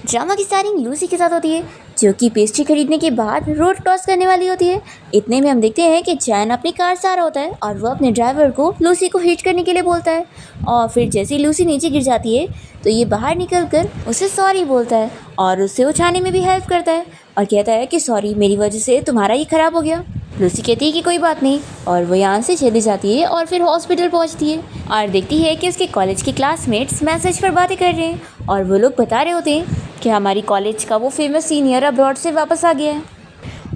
Drama की starring Lucy के साथ होती है, जो कि पेस्ट्री खरीदने के बाद रोड क्रॉस करने वाली होती है। इतने में हम देखते हैं कि चैन अपनी कार से आ रहा होता है और वो अपने ड्राइवर को लूसी को हिट करने के लिए बोलता है। और फिर जैसे ही लूसी नीचे गिर जाती है तो ये बाहर निकल कर उसे सॉरी बोलता है और उससे उठाने में भी हेल्प करता है और कहता है कि सॉरी, मेरी वजह से तुम्हारा ये ख़राब हो गया। लूसी कहती है कि कोई बात नहीं और वो यहाँ से चली जाती है और फिर हॉस्पिटल पहुँचती है और देखती है कि उसके कॉलेज के क्लासमेट्स मैसेज पर बातें कर रहे हैं और वो लोग बता रहे होते हैं कि हमारी कॉलेज का वो फेमस सीनियर अब्रॉड से वापस आ गया है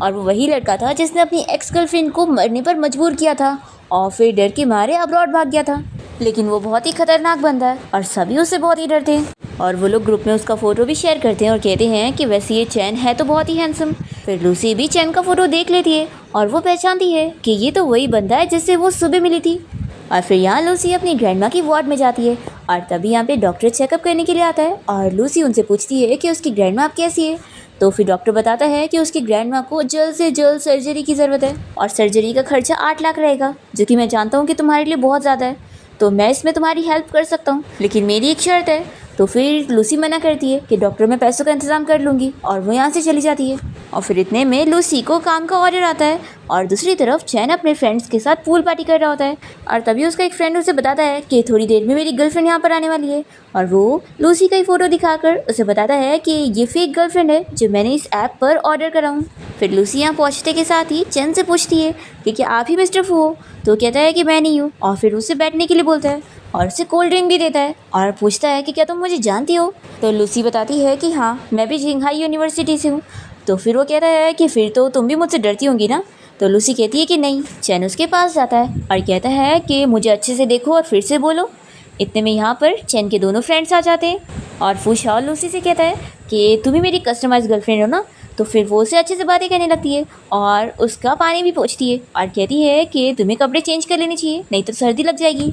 और वो वही लड़का था जिसने अपनी एक्स गर्लफ्रेंड को मरने पर मजबूर किया था और फिर डर के मारे अब्रॉड भाग गया था। लेकिन वो बहुत ही खतरनाक बंदा है और सभी उससे बहुत ही डरते हैं और वो लोग ग्रुप में उसका फ़ोटो भी शेयर करते हैं और कहते हैं कि वैसे ये चैन है तो बहुत ही हैंडसम। फिर लूसी भी चैन का फ़ोटो देख लेती है और वो पहचानती है कि ये तो वही बंदा है जिससे वो सुबह मिली थी। और फिर यहाँ लूसी अपनी ग्रैंडमा की वार्ड में जाती है और तभी यहाँ पे डॉक्टर चेकअप करने के लिए आता है और लूसी उनसे पूछती है कि उसकी ग्रैंडमा अब कैसी है। तो फिर डॉक्टर बताता है कि उसकी ग्रैंडमा को जल्द से जल्द सर्जरी की ज़रूरत है और सर्जरी का खर्चा 8 लाख रहेगा, जो कि मैं जानता हूँ कि तुम्हारे लिए बहुत ज़्यादा है, तो मैं इसमें तुम्हारी हेल्प कर सकता हूँ, लेकिन मेरी एक शर्त है। तो फिर लूसी मना करती है कि डॉक्टर मैं पैसों का इंतज़ाम कर लूँगी और वो यहाँ से चली जाती है। और फिर इतने में लूसी को काम का ऑर्डर आता है और दूसरी तरफ चैन अपने फ्रेंड्स के साथ पूल पार्टी कर रहा होता है और तभी उसका एक फ्रेंड उसे बताता है कि थोड़ी देर में मेरी गर्लफ्रेंड यहाँ पर आने वाली है और वो लूसी का ही फ़ोटो दिखाकर उसे बताता है कि ये फेक गर्लफ्रेंड है जो मैंने इस ऐप पर ऑर्डर करा हूँ। फिर लूसी यहाँ पहुँचते के साथ ही चैन से पूछती है कि क्या आप ही मिस्टर फू हो, तो कहता है कि मैं नहीं हूँ और फिर उसे बैठने के लिए बोलता है और उसे कोल्ड ड्रिंक भी देता है और पूछता है कि क्या तुम मुझे जानती हो। तो लूसी बताती है कि हाँ, मैं भी जिंगहाई यूनिवर्सिटी से हूँ। तो फिर वो कहता है कि फिर तो तुम भी मुझसे डरती होंगी ना। तो लूसी कहती है कि नहीं। चैन उसके पास जाता है और कहता है कि मुझे अच्छे से देखो और फिर से बोलो। इतने में यहाँ पर चैन के दोनों फ्रेंड्स आ जाते हैं और फूशा लूसी से कहता है कि तुम ही मेरी कस्टमाइज गर्लफ्रेंड हो ना। तो फिर वो उसे अच्छे से बातें करने लगती है और उसका पानी भी पूछती है और कहती है कि तुम्हें कपड़े चेंज कर लेने चाहिए, नहीं तो सर्दी लग जाएगी।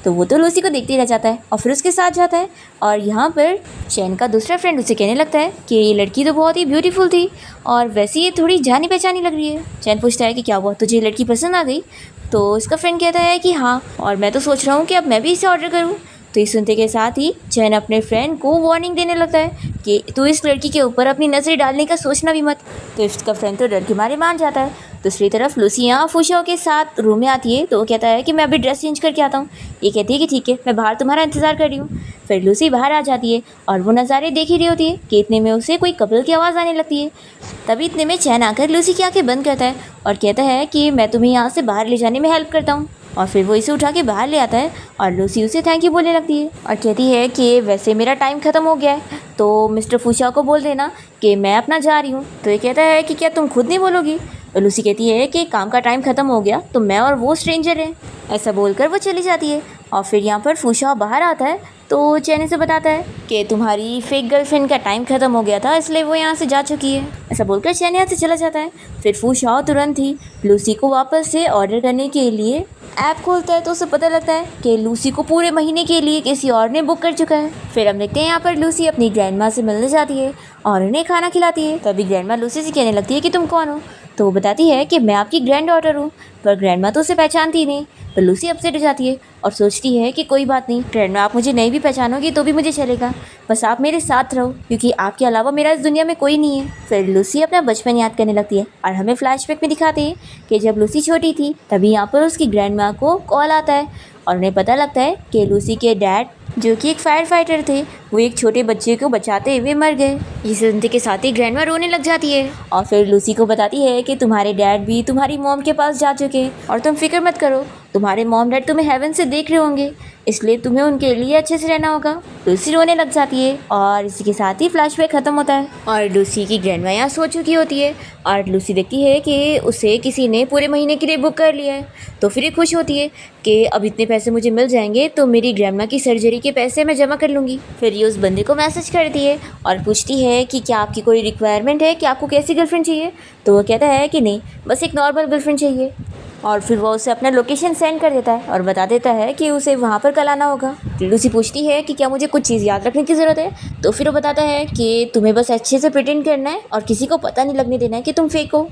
तो वो तो लूसी को देखते ही रह जाता है और फिर उसके साथ जाता है और यहाँ पर चैन का दूसरा फ्रेंड उसे कहने लगता है कि ये लड़की तो बहुत ही ब्यूटीफुल थी और वैसे ये थोड़ी जानी पहचानी लग रही है। चैन पूछता है कि क्या हुआ, तुझे ये लड़की पसंद आ गई। तो इसका फ्रेंड कहता है कि हाँ, और मैं तो सोच रहा हूँ कि अब मैं भी इसे ऑर्डर करूँ। तो ये सुनते के साथ ही चैन अपने फ्रेंड को वार्निंग देने लगता है कि तू इस लड़की के ऊपर अपनी नज़र डालने का सोचना भी मत। तो इसका फ्रेंड तो डर के मारे मान जाता है। दूसरी तरफ लूसी यहाँ फूशा के साथ रूम में आती है तो वो कहता है कि मैं अभी ड्रेस चेंज करके आता हूँ। ये कहती है कि ठीक है, मैं बाहर तुम्हारा इंतज़ार कर रही हूँ। फिर लूसी बाहर आ जाती है और वो नज़ारे देख ही रही होती है कि इतने में उसे कोई कपल की आवाज़ आने लगती है। तभी इतने में चैन आकर लूसी की आंखें बंद करता है और कहता है कि मैं तुम्हें यहाँ से बाहर ले जाने में हेल्प करता हूँ। और फिर वो इसे उठा के बाहर ले आता है और लूसी उसे थैंक यू बोलने लगती है और कहती है कि वैसे मेरा टाइम ख़त्म हो गया है, तो मिस्टर फूशा को बोल देना कि मैं अपना जा रही हूँ। तो ये कहता है कि क्या तुम खुद नहीं बोलोगी। तो लूसी कहती है कि काम का टाइम ख़त्म हो गया तो मैं और वो स्ट्रेंजर हैं। ऐसा बोलकर वो चली जाती है और फिर यहाँ पर फूशा बाहर आता है तो चैन से बताता है कि तुम्हारी फेक गर्लफ्रेंड का टाइम ख़त्म हो गया था, इसलिए वो यहाँ से जा चुकी है। ऐसा बोलकर चैन यहाँ से चला जाता है। फिर फूशा तुरंत ही लूसी को वापस से ऑर्डर करने के लिए ऐप खोलता है तो उसे पता लगता है कि लूसी को पूरे महीने के लिए किसी और ने बुक कर चुका है। फिर हम देखते हैं यहाँ पर लूसी अपनी ग्रैंडमा से मिलने जाती है और उन्हें खाना खिलाती है। तभी ग्रैंडमा लूसी से कहने लगती है कि तुम कौन हो। तो वो बताती है कि मैं आपकी ग्रैंड डॉटर हूँ, पर ग्रैंडमा तो उसे पहचानती ही नहीं। तो लूसी अपसेट हो जाती है और सोचती है कि कोई बात नहीं, ग्रैंडमा आप मुझे नहीं भी पहचानोगी तो भी मुझे चलेगा, बस आप मेरे साथ रहो क्योंकि आपके अलावा मेरा इस दुनिया में कोई नहीं है। फिर लूसी अपना बचपन याद करने लगती है और हमें फ्लैशबैक में दिखाते हैं कि जब लूसी छोटी थी तभी यहाँ पर उसकी ग्रैंडमा को कॉल आता है और उन्हें पता लगता है कि लूसी के डैड, जो कि एक फायर फाइटर थे, वो एक छोटे बच्चे को बचाते हुए मर गए। इसे सुनते के साथ ही ग्रैंडमा रोने लग जाती है और फिर लूसी को बताती है कि तुम्हारे डैड भी तुम्हारी मॉम के पास जा चुके हैं और तुम फिक्र मत करो, तुम्हारे मॉम डैड तुम्हें हेवन से देख रहे होंगे, इसलिए तुम्हें उनके लिए अच्छे से रहना होगा। लूसी रोने लग जाती है और इसी के साथ ही फ्लैशबैक ख़त्म होता है और लूसी की ग्रैंडमा यहाँ सो चुकी होती है और लूसी देखती है कि उसे किसी ने पूरे महीने के लिए बुक कर लिया है। तो फिर ये खुश होती है कि अब इतने पैसे मुझे मिल जाएंगे तो मेरी ग्रैंडमा की सर्जरी के पैसे मैं जमा कर लूँगी। फिर ये उस बंदे को मैसेज करती है और पूछती है कि क्या आपकी कोई रिक्वायरमेंट है, कि आपको कैसी गर्लफ्रेंड चाहिए। तो वो कहता है कि नहीं, बस एक नॉर्मल गर्लफ्रेंड चाहिए। और फिर वो उसे अपना लोकेशन सेंड कर देता है और बता देता है कि उसे वहाँ पर कल आना होगा। लूसी पूछती है कि क्या मुझे कुछ चीज़ याद रखने की ज़रूरत है। तो फिर वो बताता है कि तुम्हें बस अच्छे से प्रिटेंड करना है और किसी को पता नहीं लगने देना है कि तुम फेक हो,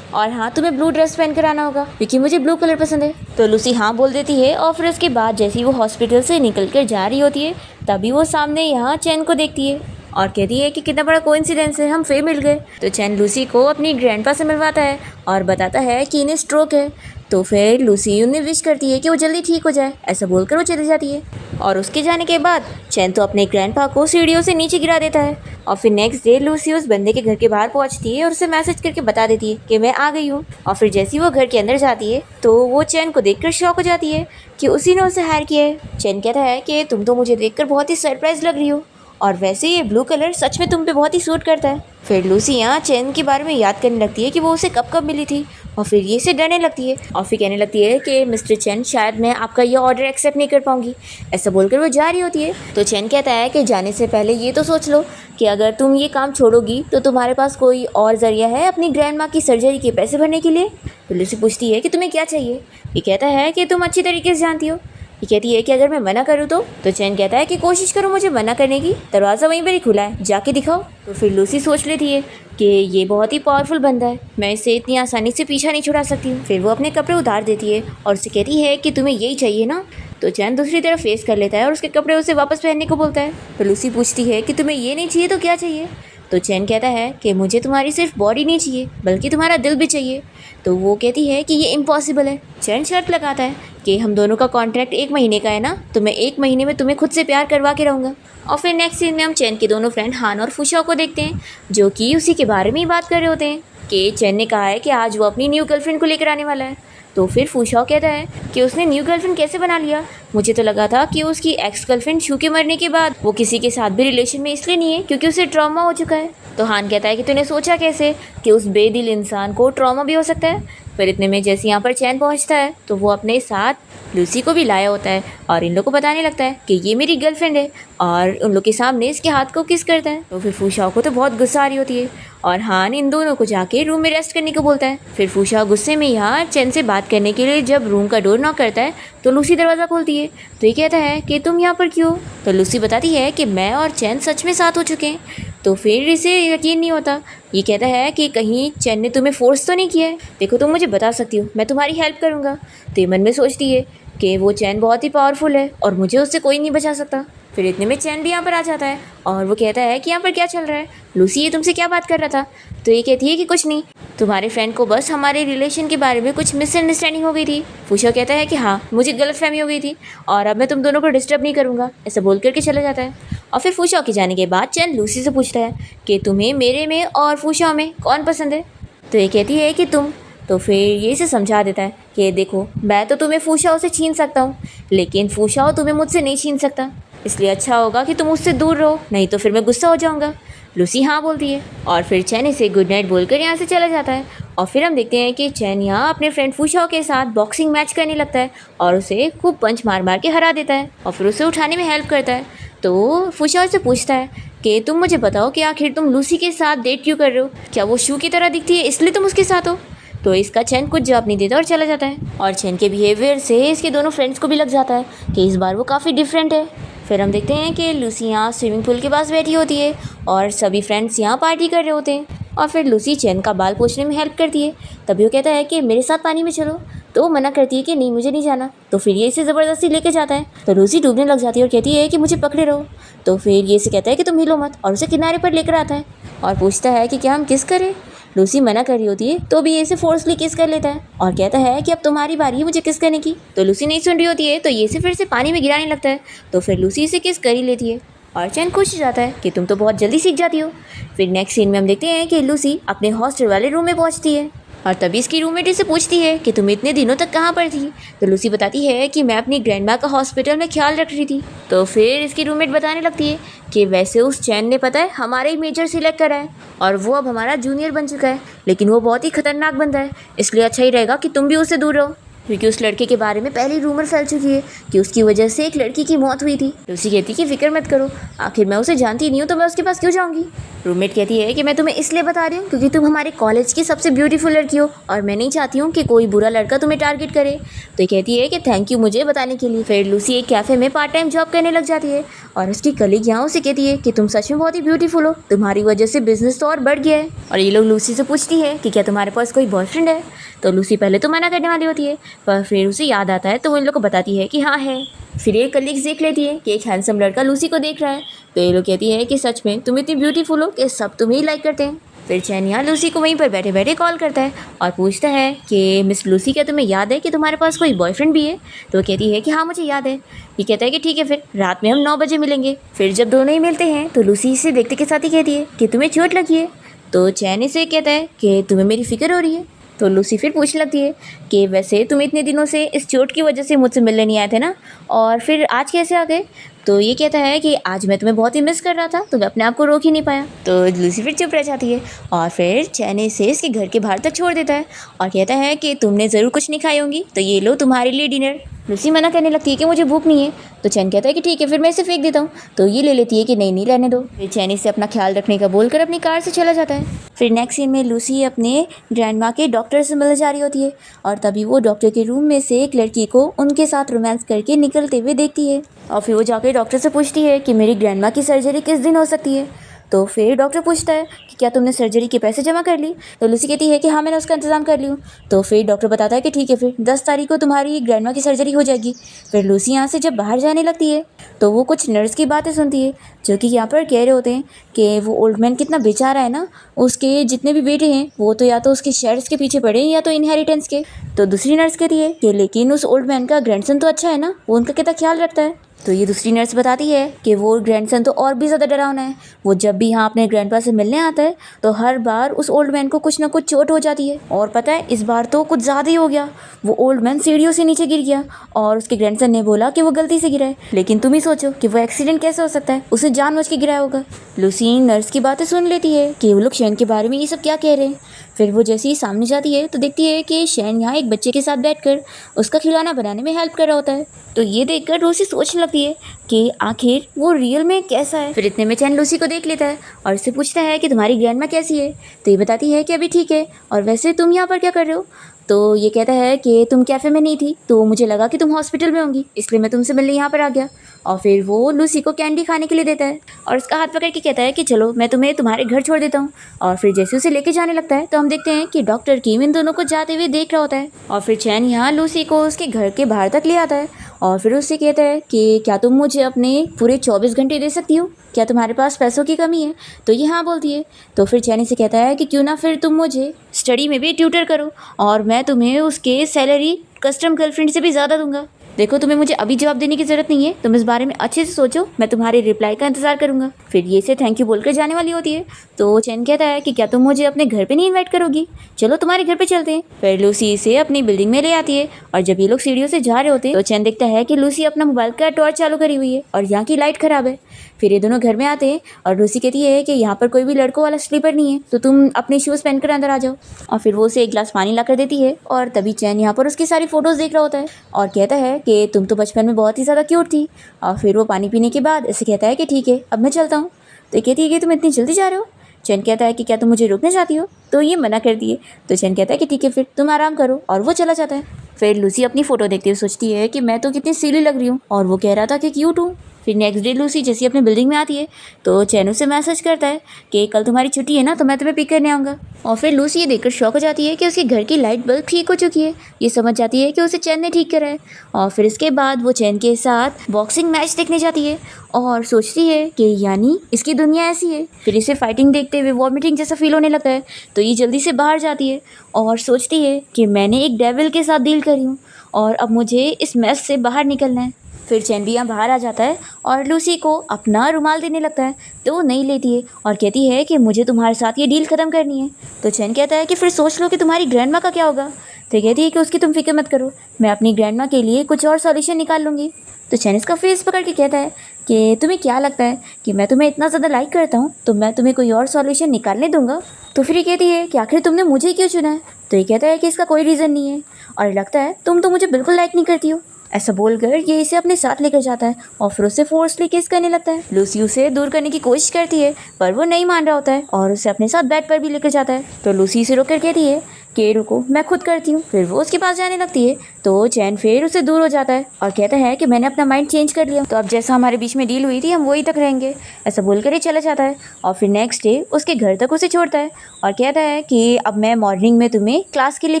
और हाँ, तुम्हें ब्लू ड्रेस पहन कर आना होगा क्योंकि मुझे ब्लू कलर पसंद है। तो लूसी हाँ बोल देती है और फिर उसके बाद जैसे ही वो हॉस्पिटल से निकल कर जा रही होती है तभी वो सामने यहाँ चैन को देखती है और कहती है कि कितना बड़ा कोइंसिडेंस है, हम फिर मिल गए। तो चैन लूसी को अपनी ग्रैंडपा से मिलवाता है और बताता है कि इन्हें स्ट्रोक है। तो फिर लूसी उन्हें विश करती है कि वो जल्दी ठीक हो जाए, ऐसा बोलकर वो चली जाती है। और उसके जाने के बाद चैन तो अपने ग्रैंडपा को सीढ़ियों से नीचे गिरा देता है। और फिर नेक्स्ट डे लूसी उस बंदे के घर के बाहर पहुंचती है और उसे मैसेज करके बता देती है कि मैं आ गई हूँ। और फिर जैसे ही वो घर के अंदर जाती है तो वो चैन को देखकर शॉक हो जाती है कि उसी ने उसे हायर किया है। चैन कहता है कि तुम तो मुझे देखकर बहुत ही सरप्राइज लग रही हो, और वैसे ये ब्लू कलर सच में तुम पे बहुत ही सूट करता है। फिर लूसी यहाँ चैन के बारे में याद करने लगती है कि वो उसे कब कब मिली थी, और फिर ये से डरने लगती है और फिर कहने लगती है कि मिस्टर चैन शायद मैं आपका ये ऑर्डर एक्सेप्ट नहीं कर पाऊंगी। ऐसा बोलकर वो जा रही होती है। तो चैन कहता है कि जाने से पहले ये तो सोच लो कि अगर तुम ये काम छोड़ोगी तो तुम्हारे पास कोई और जरिया है अपनी ग्रैंड माँ की सर्जरी के पैसे भरने के लिए। तो लूसी पूछती है कि तुम्हें क्या चाहिए। ये कहता है कि तुम अच्छी तरीके से जानती हो। ये कहती है कि अगर मैं मना करूँ तो चैन कहता है कि कोशिश करो मुझे मना करने की, दरवाज़ा वहीं पर ही खुला है, जाके दिखाओ। तो फिर लूसी सोच लेती है कि ये बहुत ही पावरफुल बंदा है, मैं इसे इतनी आसानी से पीछा नहीं छुड़ा सकती हूँ। फिर वो अपने कपड़े उतार देती है और उसे कहती है कि तुम्हें यही चाहिए ना। तो चैन दूसरी तरफ फेस कर लेता है और उसके कपड़े उसे वापस पहनने को बोलता है। तो लूसी पूछती है कि तुम्हें ये नहीं चाहिए तो क्या चाहिए। तो चैन कहता है कि मुझे तुम्हारी सिर्फ बॉडी नहीं चाहिए बल्कि तुम्हारा दिल भी चाहिए। तो वो कहती है कि ये इम्पॉसिबल है। चैन शर्त लगाता है कि हम दोनों का कॉन्ट्रैक्ट 1 महीने का है ना, तो मैं 1 महीने में तुम्हें खुद से प्यार करवा के रहूँगा। और फिर नेक्स्ट सीन में हम चैन के दोनों फ्रेंड हान और फुशाओ को देखते हैं, जो कि उसी के बारे में ही बात कर रहे होते हैं कि चैन ने कहा है कि आज वो अपनी न्यू गर्लफ्रेंड को लेकर आने वाला है। तो फिर फुशाओ कहता है कि उसने न्यू गर्लफ्रेंड कैसे बना लिया, मुझे तो लगा था कि उसकी एक्स गर्लफ्रेंड छू के मरने के बाद वो किसी के साथ भी रिलेशन में इसलिए नहीं है क्योंकि उसे ट्रॉमा हो चुका है। तो हान कहता है कि तूने सोचा कैसे कि उस बेदिल इंसान को ट्रॉमा भी हो सकता है। फिर इतने में जैसे यहाँ पर चैन पहुँचता है तो वो अपने साथ लूसी को भी लाया होता है और इन लोग को बताने लगता है कि ये मेरी गर्लफ्रेंड है, और उन लोग के सामने इसके हाथ को किस करता है। तो फिर फुशाओ को तो बहुत गुस्सा आ रही होती है और हान इन दोनों को जाके रूम में रेस्ट करने को बोलता है। फिर फुशाओ गुस्से में यहाँ चैन से बात करने के लिए जब रूम का डोर नॉक करता है तो लूसी दरवाज़ा खोलती है। तो ये कहता है कि तुम यहाँ पर क्यों। तो लूसी बताती है कि मैं और चैन सच में साथ हो चुके हैं। तो फिर इसे यकीन नहीं होता। ये कहता है कि कहीं चैन ने तुम्हें फोर्स तो नहीं किया है, देखो तुम मुझे बता सकती हो, मैं तुम्हारी हेल्प करूँगा। तो ये मन में सोचती है कि वो चैन बहुत ही पावरफुल है और मुझे उससे कोई नहीं बचा सकता। फिर इतने में चैन भी यहाँ पर आ जाता है और वो कहता है कि यहाँ पर क्या चल रहा है, लूसी ये तुमसे क्या बात कर रहा था। तो ये कहती है कि कुछ नहीं, तुम्हारे फ्रेंड को बस हमारे रिलेशन के बारे में कुछ मिसअंडरस्टैंडिंग हो गई थी। फुशाओ कहता है कि हाँ मुझे गलतफहमी हो गई थी और अब मैं तुम दोनों को डिस्टर्ब नहीं करूँगा, ऐसा बोल करके चला जाता है। और फिर फुशाओ के जाने के बाद चैन लूसी से पूछता है कि तुम्हें मेरे में और फुशाओ में कौन पसंद है। तो ये कहती है कि तुम। तो फिर ये इसे समझा देता है कि देखो मैं तो तुम्हें फुशाओ से छीन सकता हूँ, लेकिन फुशाओ तुम्हें मुझसे नहीं छीन सकता, इसलिए अच्छा होगा कि तुम उससे दूर रहो, नहीं तो फिर मैं गुस्सा हो जाऊँगा। लूसी हाँ बोलती है और फिर चैन इसे गुड नाइट बोलकर यहाँ से चला जाता है। और फिर हम देखते हैं कि चैन यहाँ अपने फ्रेंड फुशाओ के साथ बॉक्सिंग मैच करने लगता है और उसे खूब पंच मार मार के हरा देता है और फिर उसे उठाने में हेल्प करता है। तो फुशाओ से पूछता है कि तुम मुझे बताओ कि आखिर तुम लूसी के साथ डेट क्यों कर रहे हो, क्या वो शू की तरह दिखती है इसलिए तुम उसके साथ हो। तो इसका चैन कुछ जवाब नहीं देता और चला जाता है। और चैन के बिहेवियर से इसके दोनों फ्रेंड्स को भी लग जाता है कि इस बार वो काफ़ी डिफरेंट है। फिर हम देखते हैं कि लूसी यहाँ स्विमिंग पूल के पास बैठी होती है और सभी फ्रेंड्स यहाँ पार्टी कर रहे होते हैं। और फिर लूसी चैन का बाल पोंछने में हेल्प करती है। तभी वो कहता है कि मेरे साथ पानी में चलो, तो वो मना करती है कि नहीं मुझे नहीं जाना। तो फिर ये इसे ज़बरदस्ती लेके जाता है। तो लूसी डूबने लग जाती है और कहती है कि मुझे पकड़े रहो। तो फिर ये इसे कहता है कि तुम हिलो मत और उसे किनारे पर लेकर आता है और पूछता है कि क्या हम किस करें। लूसी मना कर रही होती है तो भी ये इसे फोर्सली किस कर लेता है और कहता है कि अब तुम्हारी बारी है मुझे किस करने की। तो लूसी नहीं सुन रही होती है तो ये इसे फिर से पानी में गिराने लगता है। तो फिर लूसी इसे किस कर ही लेती है और चैन खुश हो जाता है कि तुम तो बहुत जल्दी सीख जाती हो। फिर नेक्स्ट सीन में हम देखते हैं कि लूसी अपने हॉस्टल वाले रूम में पहुंचती है और तभी इसकी रूममेट इसे पूछती है कि तुम इतने दिनों तक कहाँ पर थी। तो लूसी बताती है कि मैं अपनी ग्रैंडमा का हॉस्पिटल में ख्याल रख रही थी। तो फिर इसकी रूममेट बताने लगती है कि वैसे उस चैन ने पता है हमारा ही मेजर सिलेक्ट करा है और वो अब हमारा जूनियर बन चुका है, लेकिन वो बहुत ही खतरनाक बंदा है, इसलिए अच्छा ही रहेगा कि तुम भी उससे दूर रहो, क्योंकि उस लड़के के बारे में पहले ही रूमर फैल चुकी है कि उसकी वजह से एक लड़की की मौत हुई थी। लूसी कहती कि फिक्र मत करो, आखिर मैं उसे जानती नहीं हूँ तो मैं उसके पास क्यों जाऊँगी। रूममेट कहती है कि मैं तुम्हें इसलिए बता रही हूँ क्योंकि तुम हमारे कॉलेज की सबसे ब्यूटीफुल लड़की हो और मैं नहीं चाहती हूँ कि कोई बुरा लड़का तुम्हें टारगेट करे। तो ये कहती है कि थैंक यू मुझे बताने के लिए। फिर लूसी एक कैफ़े में पार्ट टाइम जॉब करने लग जाती है और उसकी कलीग यहाँ उसे कहती है कि तुम सच में बहुत ही ब्यूटीफुल हो, तुम्हारी वजह से बिजनेस तो और बढ़ गया है। और ये लोग लूसी से पूछती है कि क्या तुम्हारे पास कोई बॉयफ्रेंड है। तो लूसी पहले तो मना करने वाली होती है, पर फिर उसे याद आता है तो वो इन लोग को बताती है कि हाँ है। फिर एक कलीग्स देख लेती है कि एक हैंडसम लड़का लूसी को देख रहा है, तो ये लोग कहती है कि सच में तुम इतनी ब्यूटीफुल हो कि सब तुम्हें ही लाइक करते हैं। फिर चैन यहाँ लूसी को वहीं पर बैठे बैठे कॉल करता है और पूछता है कि मिस लूसी, क्या तुम्हें याद है कि तुम्हारे पास कोई बॉयफ्रेंड भी है? तो वो कहती है कि हाँ मुझे याद है। ये कहता है कि ठीक है, फिर रात में हम 9 बजे मिलेंगे। फिर जब दोनों ही मिलते हैं तो लूसी इसे देखते के साथ ही कहती है कि तुम्हें चोट लगी है। तो चैन इसे कहता है कि तुम्हें मेरी फिक्र हो रही है। तो लूसी फिर पूछने लगती है कि वैसे तुम इतने दिनों से इस चोट की वजह से मुझसे मिलने नहीं आए थे ना, और फिर आज कैसे आ गए? तो ये कहता है कि आज मैं तुम्हें बहुत ही मिस कर रहा था तो मैं अपने आप को रोक ही नहीं पाया। तो लूसी फिर चुप रह जाती है और फिर चैन इसे इसके घर के बाहर तक छोड़ देता है और कहता है कि तुमने ज़रूर कुछ नहीं खाई होंगी, तो ये लो तुम्हारे लिए डिनर। लूसी मना करने लगती है कि मुझे भूख नहीं है। तो चैन कहता है कि ठीक है, फिर मैं इसे फेंक देता हूँ। तो ये ले लेती है कि नहीं नहीं, रहने दो। फिर चैन इसे अपना ख्याल रखने का बोलकर अपनी कार से चला जाता है। फिर नेक्स्ट सीन में लूसी अपने ग्रैंड माँ के डॉक्टर से मिलने जा रही होती है और तभी वो डॉक्टर के रूम में से एक लड़की को उनके साथ रोमांस करके निकलते हुए देखती है और फिर वो जाकर डॉक्टर से पूछती है कि मेरी ग्रैंड माँ की सर्जरी किस दिन हो सकती है। तो फिर डॉक्टर पूछता है कि क्या तुमने सर्जरी के पैसे जमा कर ली? तो लूसी कहती है कि हाँ मैंने उसका इंतजाम कर लिया। तो फिर डॉक्टर बताता है कि ठीक है, फिर 10 तारीख को तुम्हारी ग्रैंडमा की सर्जरी हो जाएगी। फिर लूसी यहाँ से जब बाहर जाने लगती है तो वो कुछ नर्स की बातें सुनती है जो कि यहाँ पर कह रहे होते हैं कि वो ओल्ड मैन कितना बेचारा है ना, उसके जितने भी बेटे हैं वो तो या तो उसके शेयर्स के पीछे पड़े हैं या तो इनहेरिटेंस के। तो दूसरी नर्स कहती है कि लेकिन उस ओल्ड मैन का ग्रैंडसन तो अच्छा है ना, वो उनका कितना ख्याल रखता है। तो ये दूसरी नर्स बताती है कि वो ग्रैंडसन तो और भी ज़्यादा डरावना है। वो जब भी यहाँ अपने ग्रैंडपा से मिलने आता है तो हर बार उस ओल्ड मैन को कुछ ना कुछ चोट हो जाती है। और पता है इस बार तो कुछ ज़्यादा ही हो गया, वो ओल्ड मैन सीढ़ियों से नीचे गिर गया और उसके ग्रैंडसन ने बोला कि वो गलती से गिरा है। लेकिन तुम ही सोचो कि वो एक्सीडेंट कैसे हो सकता है, उसने जानबूझ के गिराया होगा। लूसी नर्स की बातें सुन लेती है कि वो लोग शैन के बारे में ये सब क्या कह रहे हैं। फिर वो जैसे ही सामने जाती है तो देखती है कि शैन यहाँ एक बच्चे के साथ बैठकर उसका खिलौना बनाने में हेल्प कर रहा होता है। तो ये देखकर लूसी सोचने लगती है कि आखिर वो रियल में कैसा है। फिर इतने में चैन लूसी को देख लेता है और उससे पूछता है कि तुम्हारी ग्रैंडमा कैसी है? तो ये बताती है कि अभी ठीक है, और वैसे तुम यहाँ पर क्या कर रहे हो? तो ये कहता है कि तुम कैफ़े में नहीं थी तो मुझे लगा कि तुम हॉस्पिटल में होंगी, इसलिए मैं तुमसे मिलने यहाँ पर आ गया। और फिर वो लूसी को कैंडी खाने के लिए देता है और उसका हाथ पकड़ के कहता है कि चलो मैं तुम्हें तुम्हारे घर छोड़ देता हूँ। और फिर जैसे उसे लेके जाने लगता है तो हम देखते हैं कि डॉक्टर कीम इन दोनों को जाते हुए देख रहा होता है। और फिर चैन यहाँ लूसी को उसके घर के बाहर तक ले आता है और फिर उससे कहता है कि क्या तुम मुझे अपने पूरे 24 घंटे दे सकती हो? क्या तुम्हारे पास पैसों की कमी है? तो ये हाँ बोलती है। तो फिर चैन से कहता है कि क्यों ना फिर तुम मुझे स्टडी में भी ट्यूटर करो और मैं तुम्हें उसके सैलरी कस्टम गर्लफ्रेंड से भी ज़्यादा दूंगा। देखो तुम्हें मुझे अभी जवाब देने की ज़रूरत नहीं है, तुम इस बारे में अच्छे से सोचो, मैं तुम्हारे रिप्लाई का इंतज़ार करूंगा। फिर ये से थैंक यू बोलकर जाने वाली होती है तो चैन कहता है कि क्या तुम मुझे अपने घर पे नहीं इनवाइट करोगी? चलो तुम्हारे घर पे चलते हैं। फिर लूसी इसे अपनी बिल्डिंग में ले आती है और जब ये लोग सीढ़ियों से जा रहे होते हैं तो चैन देखता है कि लूसी अपना मोबाइल का टॉर्च चालू करी हुई है और यहाँ की लाइट ख़राब है। फिर ये दोनों घर में आते हैं और लूसी कहती है कि यहाँ पर कोई भी लड़कों वाला स्लीपर नहीं है, तो तुम अपने शूज़ पहनकर अंदर आ जाओ। और फिर वो उसे एक गिलास पानी ला कर देती है और तभी चैन यहाँ पर उसकी सारी फ़ोटोज़ देख रहा होता है और कहता है कि तुम तो बचपन में बहुत ही ज़्यादा क्यूट थी। और फिर वो पानी पीने के बाद इसे कहता है कि ठीक है अब मैं चलता हूँ। तो कहती है कि तुम इतनी जल्दी जा रहे हो? चैन कहता है कि क्या तुम मुझे रोकना चाहती हो? तो ये मना करती है। तो चैन कहता है कि ठीक है फिर तुम आराम करो और वो चला जाता है। फिर लूसी अपनी फ़ोटो देखते हुए सोचती है कि मैं तो कितनी सिली लग रही हूँ और वो कह रहा था कि क्यूट हूँ। फिर नेक्स्ट डे लूसी जैसे अपनी बिल्डिंग में आती है तो चैन उसे मैसेज करता है कि कल तुम्हारी छुट्टी है ना, तो मैं तुम्हें पिक करने आऊँगा। और फिर लूसी ये देखकर शॉक हो जाती है कि उसके घर की लाइट बल्ब ठीक हो चुकी है। ये समझ जाती है कि उसे चैन ने ठीक करा है और फिर इसके बाद वो चैन के साथ बॉक्सिंग मैच देखने जाती है और सोचती है कि यानी इसकी दुनिया ऐसी है। फिर इसे फाइटिंग देखते हुए वॉमिटिंग जैसा फील होने लगता है तो ये जल्दी से बाहर जाती है और सोचती है कि मैंने एक डेविल के साथ डील करी हूँ और अब मुझे इस मैस से बाहर निकलना है। फिर चैन भी यहाँ बाहर आ जाता है और लूसी को अपना रुमाल देने लगता है तो वो नहीं लेती है और कहती है कि मुझे तुम्हारे साथ ये डील ख़त्म करनी है। तो चैन कहता है कि फिर सोच लो कि तुम्हारी ग्रैंडमा का क्या होगा। तो कहती है कि उसकी तुम फिक्र मत करो, मैं अपनी ग्रैंडमा के लिए कुछ और सॉल्यूशन निकाल लूँगी। तो चैन इसका फेस पकड़ के कहता है कि तुम्हें क्या लगता है कि मैं तुम्हें इतना ज़्यादा लाइक करता हूँ तो मैं तुम्हें कोई और सॉल्यूशन निकालने दूंगा? तो फिर ये कहती है कि आखिर तुमने मुझे क्यों चुना है? तो ये कहता है कि इसका कोई रीज़न नहीं है और लगता है तुम तो मुझे बिल्कुल लाइक नहीं करती हो। ऐसा बोलकर ये इसे अपने साथ लेकर जाता है और फिर उसे फोर्सली किस करने लगता है। लूसी उसे दूर करने की कोशिश करती है पर वो नहीं मान रहा होता है और उसे अपने साथ बेड पर भी लेकर जाता है। तो लूसी इसे रोक कर कहती है कि रुको मैं खुद करती हूँ। फिर वो उसके पास जाने लगती है तो चैन फिर उससे दूर हो जाता है और कहता है कि मैंने अपना माइंड चेंज कर लिया, तो अब जैसा हमारे बीच में डील हुई थी हम वही तक रहेंगे। ऐसा बोलकर ही चला जाता है और फिर नेक्स्ट डे उसके घर तक उसे छोड़ता है और कहता है कि अब मैं मॉर्निंग में तुम्हें क्लास के लिए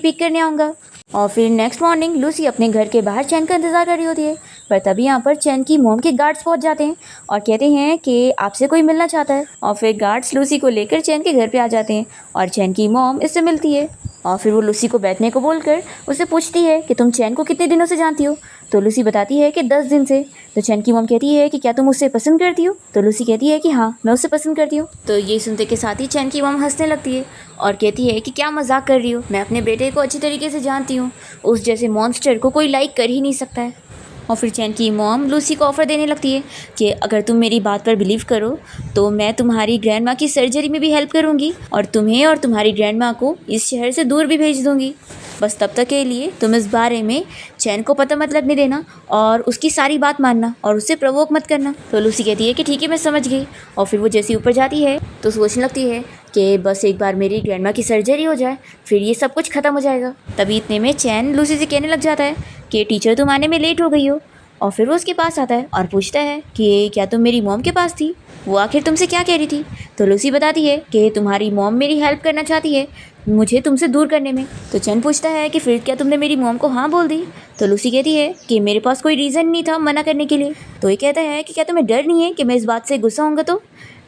पिक करने आऊँगा। और फिर नेक्स्ट मॉर्निंग लूसी अपने घर के बाहर चैन का इंतज़ार कर रही होती है, पर तभी यहाँ पर चैन की मॉम के गार्ड्स पहुँच जाते हैं और कहते हैं कि आपसे कोई मिलना चाहता है। और फिर गार्ड्स लूसी को लेकर चैन के घर पे आ जाते हैं और चैन की मॉम इससे मिलती है। और फिर वो लूसी को बैठने को बोलकर उससे पूछती है कि तुम चैन को कितने दिनों से जानती हो। तो लूसी बताती है कि 10 दिन से। तो चैन की मॉम कहती है कि क्या तुम उससे पसंद करती हो। तो लूसी कहती है कि हाँ, मैं उससे पसंद करती हूँ। तो ये सुनते के साथ ही चैन की मॉम हंसने लगती है और कहती है कि क्या मजाक कर रही हो, मैं अपने बेटे को अच्छी तरीके से जानती हूँ, उस जैसे मॉन्स्टर को कोई लाइक कर ही नहीं सकता है। और फिर चैन की मॉम लूसी को ऑफ़र देने लगती है कि अगर तुम मेरी बात पर बिलीव करो तो मैं तुम्हारी ग्रैंड माँ की सर्जरी में भी हेल्प करूँगी और तुम्हें और तुम्हारी ग्रैंड माँ को इस शहर से दूर भी भेज दूँगी। बस तब तक के लिए तुम इस बारे में चैन को पता मत लगने देना और उसकी सारी बात मानना और उससे प्रवोक मत करना। तो लूसी कहती है कि ठीक है, मैं समझ गई। और फिर वो जैसे ऊपर जाती है तो सोचने लगती है कि बस एक बार मेरी ग्रैंडमा की सर्जरी हो जाए फिर ये सब कुछ ख़त्म हो जाएगा। तभी इतने में चैन लूसी से कहने लग जाता है कि टीचर तुम आने में लेट हो गई हो। और फिर वो उसके पास आता है और पूछता है कि क्या तुम मेरी मॉम के पास थी, वो आखिर तुमसे क्या कह रही थी। तो लूसी बताती है कि तुम्हारी मॉम मेरी हेल्प करना चाहती है मुझे तुमसे दूर करने में। तो चैन पूछता है कि फिर क्या तुमने मेरी मॉम को हाँ बोल दी। तो लूसी कहती है कि मेरे पास कोई रीज़न नहीं था मना करने के लिए। तो ये कहता है कि क्या तुम्हें डर नहीं है कि मैं इस बात से गुस्सा होऊंगा। तो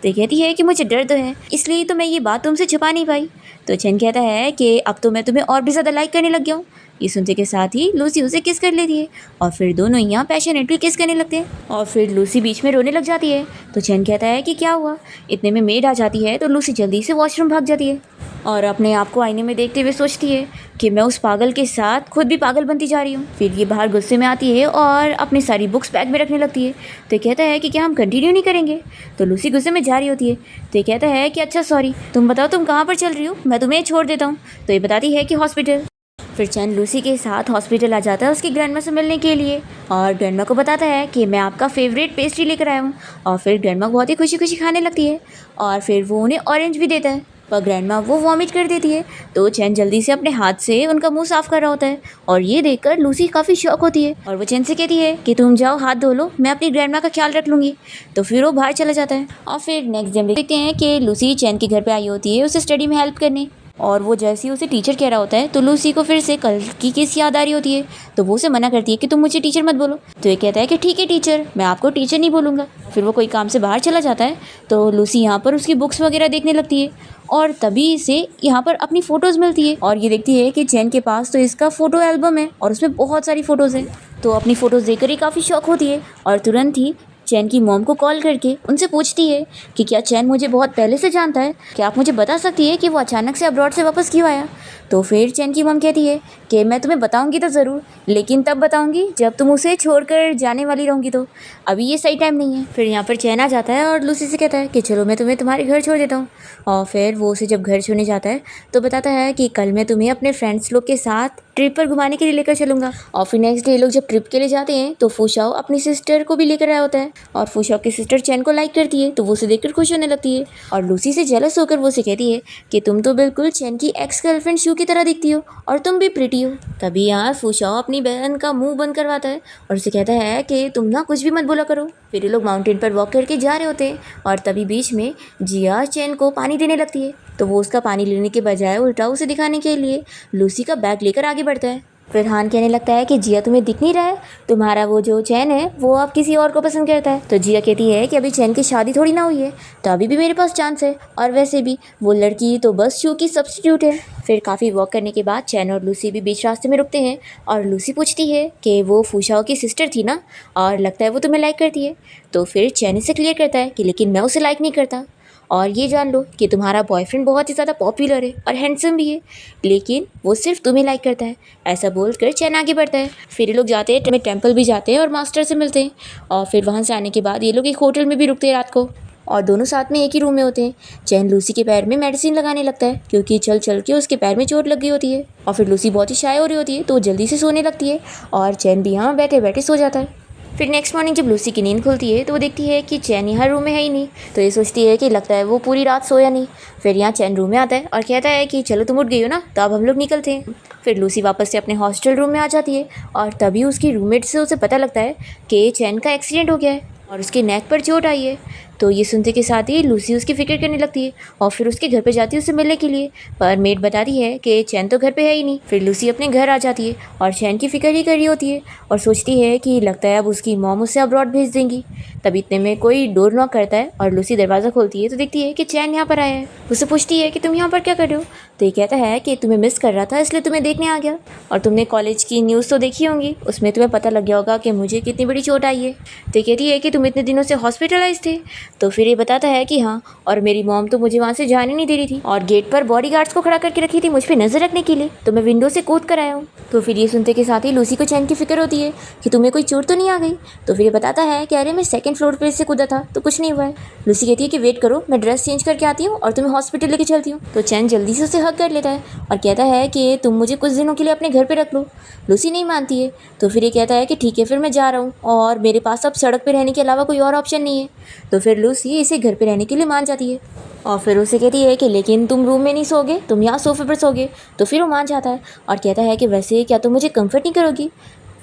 कहती है कि मुझे डर तो है, इसलिए तो मैं ये बात तुमसे छुपा नहीं पाई। तो चैन कहता है कि अब तो मैं तुम्हें और भी ज़्यादा लाइक करने लग गया हूँ। ये सुनते के साथ ही लूसी उसे किस कर लेती है और फिर दोनों यहाँ पैशनेटली किस करने लगते हैं। और फिर लूसी बीच में रोने लग जाती है। तो चैन कहता है कि क्या हुआ। इतने में मेड आ जाती है तो लूसी जल्दी से वॉशरूम भाग जाती है और अपने आप को आईने में देखते हुए सोचती है कि मैं उस पागल के साथ खुद भी पागल बनती जा रही हूँ। फिर ये बाहर गुस्से में आती है और अपनी सारी बुक्स बैग में रखने लगती है। तो ये कहता है कि क्या हम कंटिन्यू नहीं करेंगे। तो लूसी गुस्से में जा रही होती है। तो ये कहता है कि अच्छा सॉरी, तुम बताओ तुम कहाँ पर चल रही हो, मैं तुम्हें छोड़ देता हूँ। तो ये बताती है कि हॉस्पिटल। फिर चैन लूसी के साथ हॉस्पिटल आ जाता है उसकी ग्रैंडमा से मिलने के लिए और ग्रैंडमा को बताता है कि मैं आपका फेवरेट पेस्ट्री लेकर आया हूँ। और फिर ग्रैंडमा बहुत ही खुशी खुशी खाने लगती है और फिर वो उन्हें ऑरेंज भी देता है, पर ग्रैंडमा वो वॉमिट कर देती है। तो चैन जल्दी से अपने हाथ से उनका मुंह साफ कर रहा होता है और ये देखकर लूसी काफ़ी शॉक होती है और वो चैन से कहती है कि तुम जाओ हाथ धो लो, मैं अपनी ग्रैंडमा का ख्याल रख लूँगी। तो फिर वो बाहर चला जाता है। और फिर नेक्स्ट डे देखते हैं कि लूसी चैन के घर पर आई होती है उसे स्टडी में हेल्प करने और वो जैसे ही उसे टीचर कह रहा होता है तो लूसी को फिर से कल की किस याद आ रही होती है। तो वो उसे मना करती है कि तुम मुझे टीचर मत बोलो। तो ये कहता है कि ठीक है टीचर, मैं आपको टीचर नहीं बोलूँगा। फिर वो कोई काम से बाहर चला जाता है तो लूसी यहाँ पर उसकी बुक्स वगैरह देखने लगती है और तभी इसे यहाँ पर अपनी फ़ोटोज़ मिलती है और ये देखती है कि चैन के पास तो इसका फ़ोटो एल्बम है और उसमें बहुत सारी फ़ोटोज़ हैं। तो अपनी फ़ोटोज़ देखकर ही काफ़ी शौक होती है और तुरंत ही चैन की मॉम को कॉल करके उनसे पूछती है कि क्या चैन मुझे बहुत पहले से जानता है, क्या आप मुझे बता सकती है कि वो अचानक से अब्रॉड से वापस क्यों आया। तो फिर चैन की मॉम कहती है कि मैं तुम्हें बताऊंगी तो ज़रूर, लेकिन तब बताऊंगी जब तुम उसे छोड़कर जाने वाली रहूँगी, तो अभी ये सही टाइम नहीं है। फिर यहाँ पर चैन आ जाता है और लूसी से कहता है कि चलो मैं तुम्हें तुम्हारे घर छोड़ देता हूँ। और फिर वो उसे जब घर छोड़ने जाता है तो बताता है कि कल मैं तुम्हें अपने फ्रेंड्स लोग के साथ ट्रिप पर घुमाने के लिए लेकर चलूँगा। और फिर नेक्स्ट डे लोग जब ट्रिप के लिए जाते हैं तो फूशाओ अपनी सिस्टर को भी लेकर आया होता है और फूशाओ की सिस्टर चैन को लाइक करती है तो वो उसे देखकर खुश होने लगती है और लूसी से जेलस होकर वो उसे कहती है कि तुम तो बिल्कुल चैन की एक्स गर्लफ्रेंड शू की तरह दिखती हो और तुम भी प्रिटी हो। तभी यार फूशाओ अपनी बहन का मुंह बंद करवाता है और उसे कहता है कि तुम ना कुछ भी मत बोला करो। फिर ये लोग माउंटेन पर वॉक करके जा रहे होते हैं और तभी बीच में जिया चैन को पानी देने लगती है तो वो उसका पानी लेने के बजाय उल्टा उसे दिखाने के लिए लूसी का बैग लेकर आगे बढ़ता है। फिर हान कहने लगता है कि जिया तुम्हें दिख नहीं रहा है, तुम्हारा वो जो चैन है वो अब किसी और को पसंद करता है। तो जिया कहती है कि अभी चैन की शादी थोड़ी ना हुई है तो अभी भी मेरे पास चांस है और वैसे भी वो लड़की तो बस शू की सब्स्टिट्यूट है। फिर काफ़ी वॉक करने के बाद चैन और लूसी भी बीच रास्ते में रुकते हैं और लूसी पूछती है कि वो फूशाओ की सिस्टर थी ना और लगता है वो तुम्हें लाइक करती है। तो फिर चैन इसे क्लियर करता है कि लेकिन मैं उसे लाइक नहीं करता और ये जान लो कि तुम्हारा बॉयफ्रेंड बहुत ही ज़्यादा पॉपुलर है और हैंडसम भी है, लेकिन वो सिर्फ तुम्हें लाइक करता है। ऐसा बोलकर चैन आगे बढ़ता है। फिर ये लोग जाते हैं टेम्पल भी जाते हैं और मास्टर से मिलते हैं और फिर वहाँ से आने के बाद ये लोग एक होटल में भी रुकते हैं रात को और दोनों साथ में एक ही रूम में होते हैं। चैन लूसी के पैर में मेडिसिन लगाने लगता है क्योंकि चल चल के उसके पैर में चोट लग गई होती है और फिर लूसी बहुत ही शाय हो रही होती है तो जल्दी से सोने लगती है और चैन भी यहाँ बैठे बैठे सो जाता है। फिर नेक्स्ट मॉर्निंग जब लूसी की नींद खुलती है तो वो देखती है कि चैन यहाँ रूम में है ही नहीं। तो ये सोचती है कि लगता है वो पूरी रात सोया नहीं। फिर यहाँ चैन रूम में आता है और कहता है कि चलो तुम उठ गई हो ना, तो अब हम लोग निकलते हैं। फिर लूसी वापस से अपने हॉस्टल रूम में आ जाती है और तभी उसकी रूममेट से उसे पता लगता है कि चैन का एक्सीडेंट हो गया है और उसके नेक पर चोट आई है। तो ये सुनते के साथ ही लूसी उसकी फिक्र करने लगती है और फिर उसके घर पे जाती है उससे मिलने के लिए। पर मेड बताती है कि चैन तो घर पे है ही नहीं। फिर लूसी अपने घर आ जाती है और चैन की फिक्र ही कर रही होती है और सोचती है कि लगता है अब उसकी मॉम उसे अब्रॉड भेज देंगी। तभी इतने में कोई डोर नॉक करता है और लूसी दरवाज़ा खोलती है तो देखती है कि चैन यहाँ पर आया है। उससे पूछती है कि तुम यहाँ पर क्या कर रहे हो। तो ये कहता है कि तुम्हें मिस कर रहा था इसलिए तुम्हें देखने आ गया। और तुमने कॉलेज की न्यूज़ तो देखी होंगी, उसमें तुम्हें पता लग गया होगा कि मुझे कितनी बड़ी चोट आई है। तो ये कहती है कि तुम इतने दिनों से हॉस्पिटलाइज थे। तो फिर ये बताता है कि हाँ, और मेरी मॉम तो मुझे वहाँ से जाने नहीं दे रही थी और गेट पर बॉडीगार्ड्स को खड़ा करके रखी थी मुझ पर नजर रखने के लिए, तो मैं विंडो से कूद कर आया हूँ। तो फिर ये सुनते के साथ ही लूसी को चैन की फिक्र होती है कि तुम्हें कोई चोट तो नहीं आ गई। तो फिर ये बताता है कि अरे मैं सेकंड फ्लोर पे से कूदा था तो कुछ नहीं हुआ है। लूसी कहती है कि वेट करो, मैं ड्रेस चेंज करके आती हूँ और तुम्हें हॉस्पिटल लेके चलती हूँ। तो चैन जल्दी से उसे हग कर लेता है और कहता है कि तुम मुझे कुछ दिनों के लिए अपने घर पे रख लो। लूसी नहीं मानती है। तो फिर ये कहता है कि ठीक है, फिर मैं जा रहा हूँ और मेरे पास अब सड़क पे रहने के अलावा कोई और ऑप्शन नहीं है। तो फिर लूसी इसे घर पे रहने के लिए मान जाती है और फिर उसे कहती है कि लेकिन तुम रूम में नहीं सोगे, तुम यहाँ सोफे पर सोगे। तो फिर वो मान जाता है और कहता है कि वैसे क्या तुम मुझे कंफर्ट नहीं करोगी।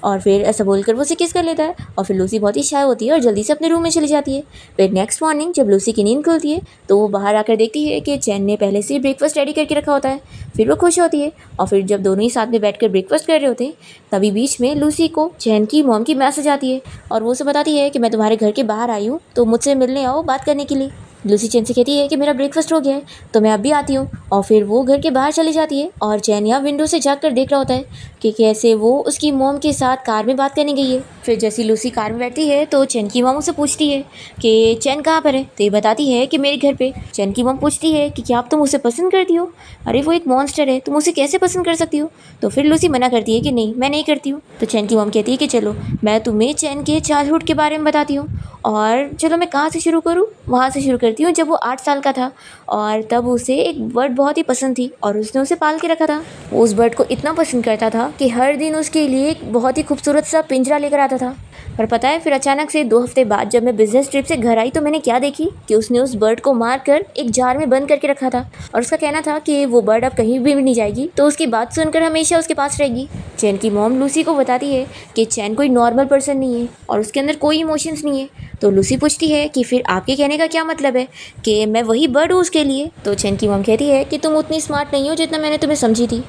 और फिर ऐसा बोलकर वो उसे किस कर लेता है और फिर लूसी बहुत ही शाय होती है और जल्दी से अपने रूम में चली जाती है। फिर नेक्स्ट मॉर्निंग जब लूसी की नींद खुलती है तो वो बाहर आकर देखती है कि चैन ने पहले से ही ब्रेकफास्ट रेडी करके रखा होता है। फिर वो खुश होती है और फिर जब दोनों ही साथ में बैठकर ब्रेकफास्ट कर रहे होते हैं तभी बीच में लूसी को चैन की मॉम की मैसेज आती है और वो उसे बताती है कि मैं तुम्हारे घर के बाहर आई हूँ तो मुझसे मिलने आओ बात करने के लिए। लूसी चैन से कहती है कि मेरा ब्रेकफास्ट हो गया है तो मैं अब भी आती हूँ। और फिर वो घर के बाहर चली जाती है और चैन यहाँ विंडो से झाँक कर देख रहा होता है कि कैसे वो उसकी मॉम के साथ कार में बात करने गई है। फिर जैसी लूसी कार में बैठती है तो चैन की मॉम उसे पूछती है कि चैन कहाँ पर है। तो ये बताती है कि मेरे घर पे। चैन की मॉम पूछती है कि क्या आप तुम उसे पसंद करती हो। अरे वो एक मॉन्स्टर है, तुम उसे कैसे पसंद कर सकती हो। तो फिर लूसी मना करती है कि नहीं, मैं नहीं करती हूँ। तो चैन की मॉम कहती है कि चलो मैं तुम्हें चैन के चाइल्डहुड के बारे में बताती हूँ। और चलो मैं कहाँ से शुरू करूँ। वहाँ से शुरू करती हूँ जब वो 8 साल का था और तब उसे एक बर्ड बहुत ही पसंद थी और उसने उसे पाल के रखा था। वो उस बर्ड को इतना पसंद करता था कि हर दिन उसके लिए एक बहुत ही खूबसूरत सा पिंजरा लेकर आता था। पर पता है फिर अचानक से 2 हफ्ते बाद जब मैं बिजनेस ट्रिप से घर आई तो मैंने क्या देखी कि उसने उस बर्ड को मारकर एक जार में बंद करके रखा था और उसका कहना था कि वो बर्ड अब कहीं भी नहीं जाएगी तो उसकी बात सुनकर हमेशा उसके पास रहेगी। चैन की मॉम लूसी को बताती है कि चैन कोई नॉर्मल पर्सन नहीं है और उसके अंदर कोई इमोशंस नहीं है। तो लूसी पूछती है कि फिर आपके कहने का क्या मतलब है कि मैं वही बर्ड हूँ उसके लिए। तो चैन की मॉम कहती है कि तुम उतनी स्मार्ट नहीं हो जितना मैंने तुम्हें समझी थी।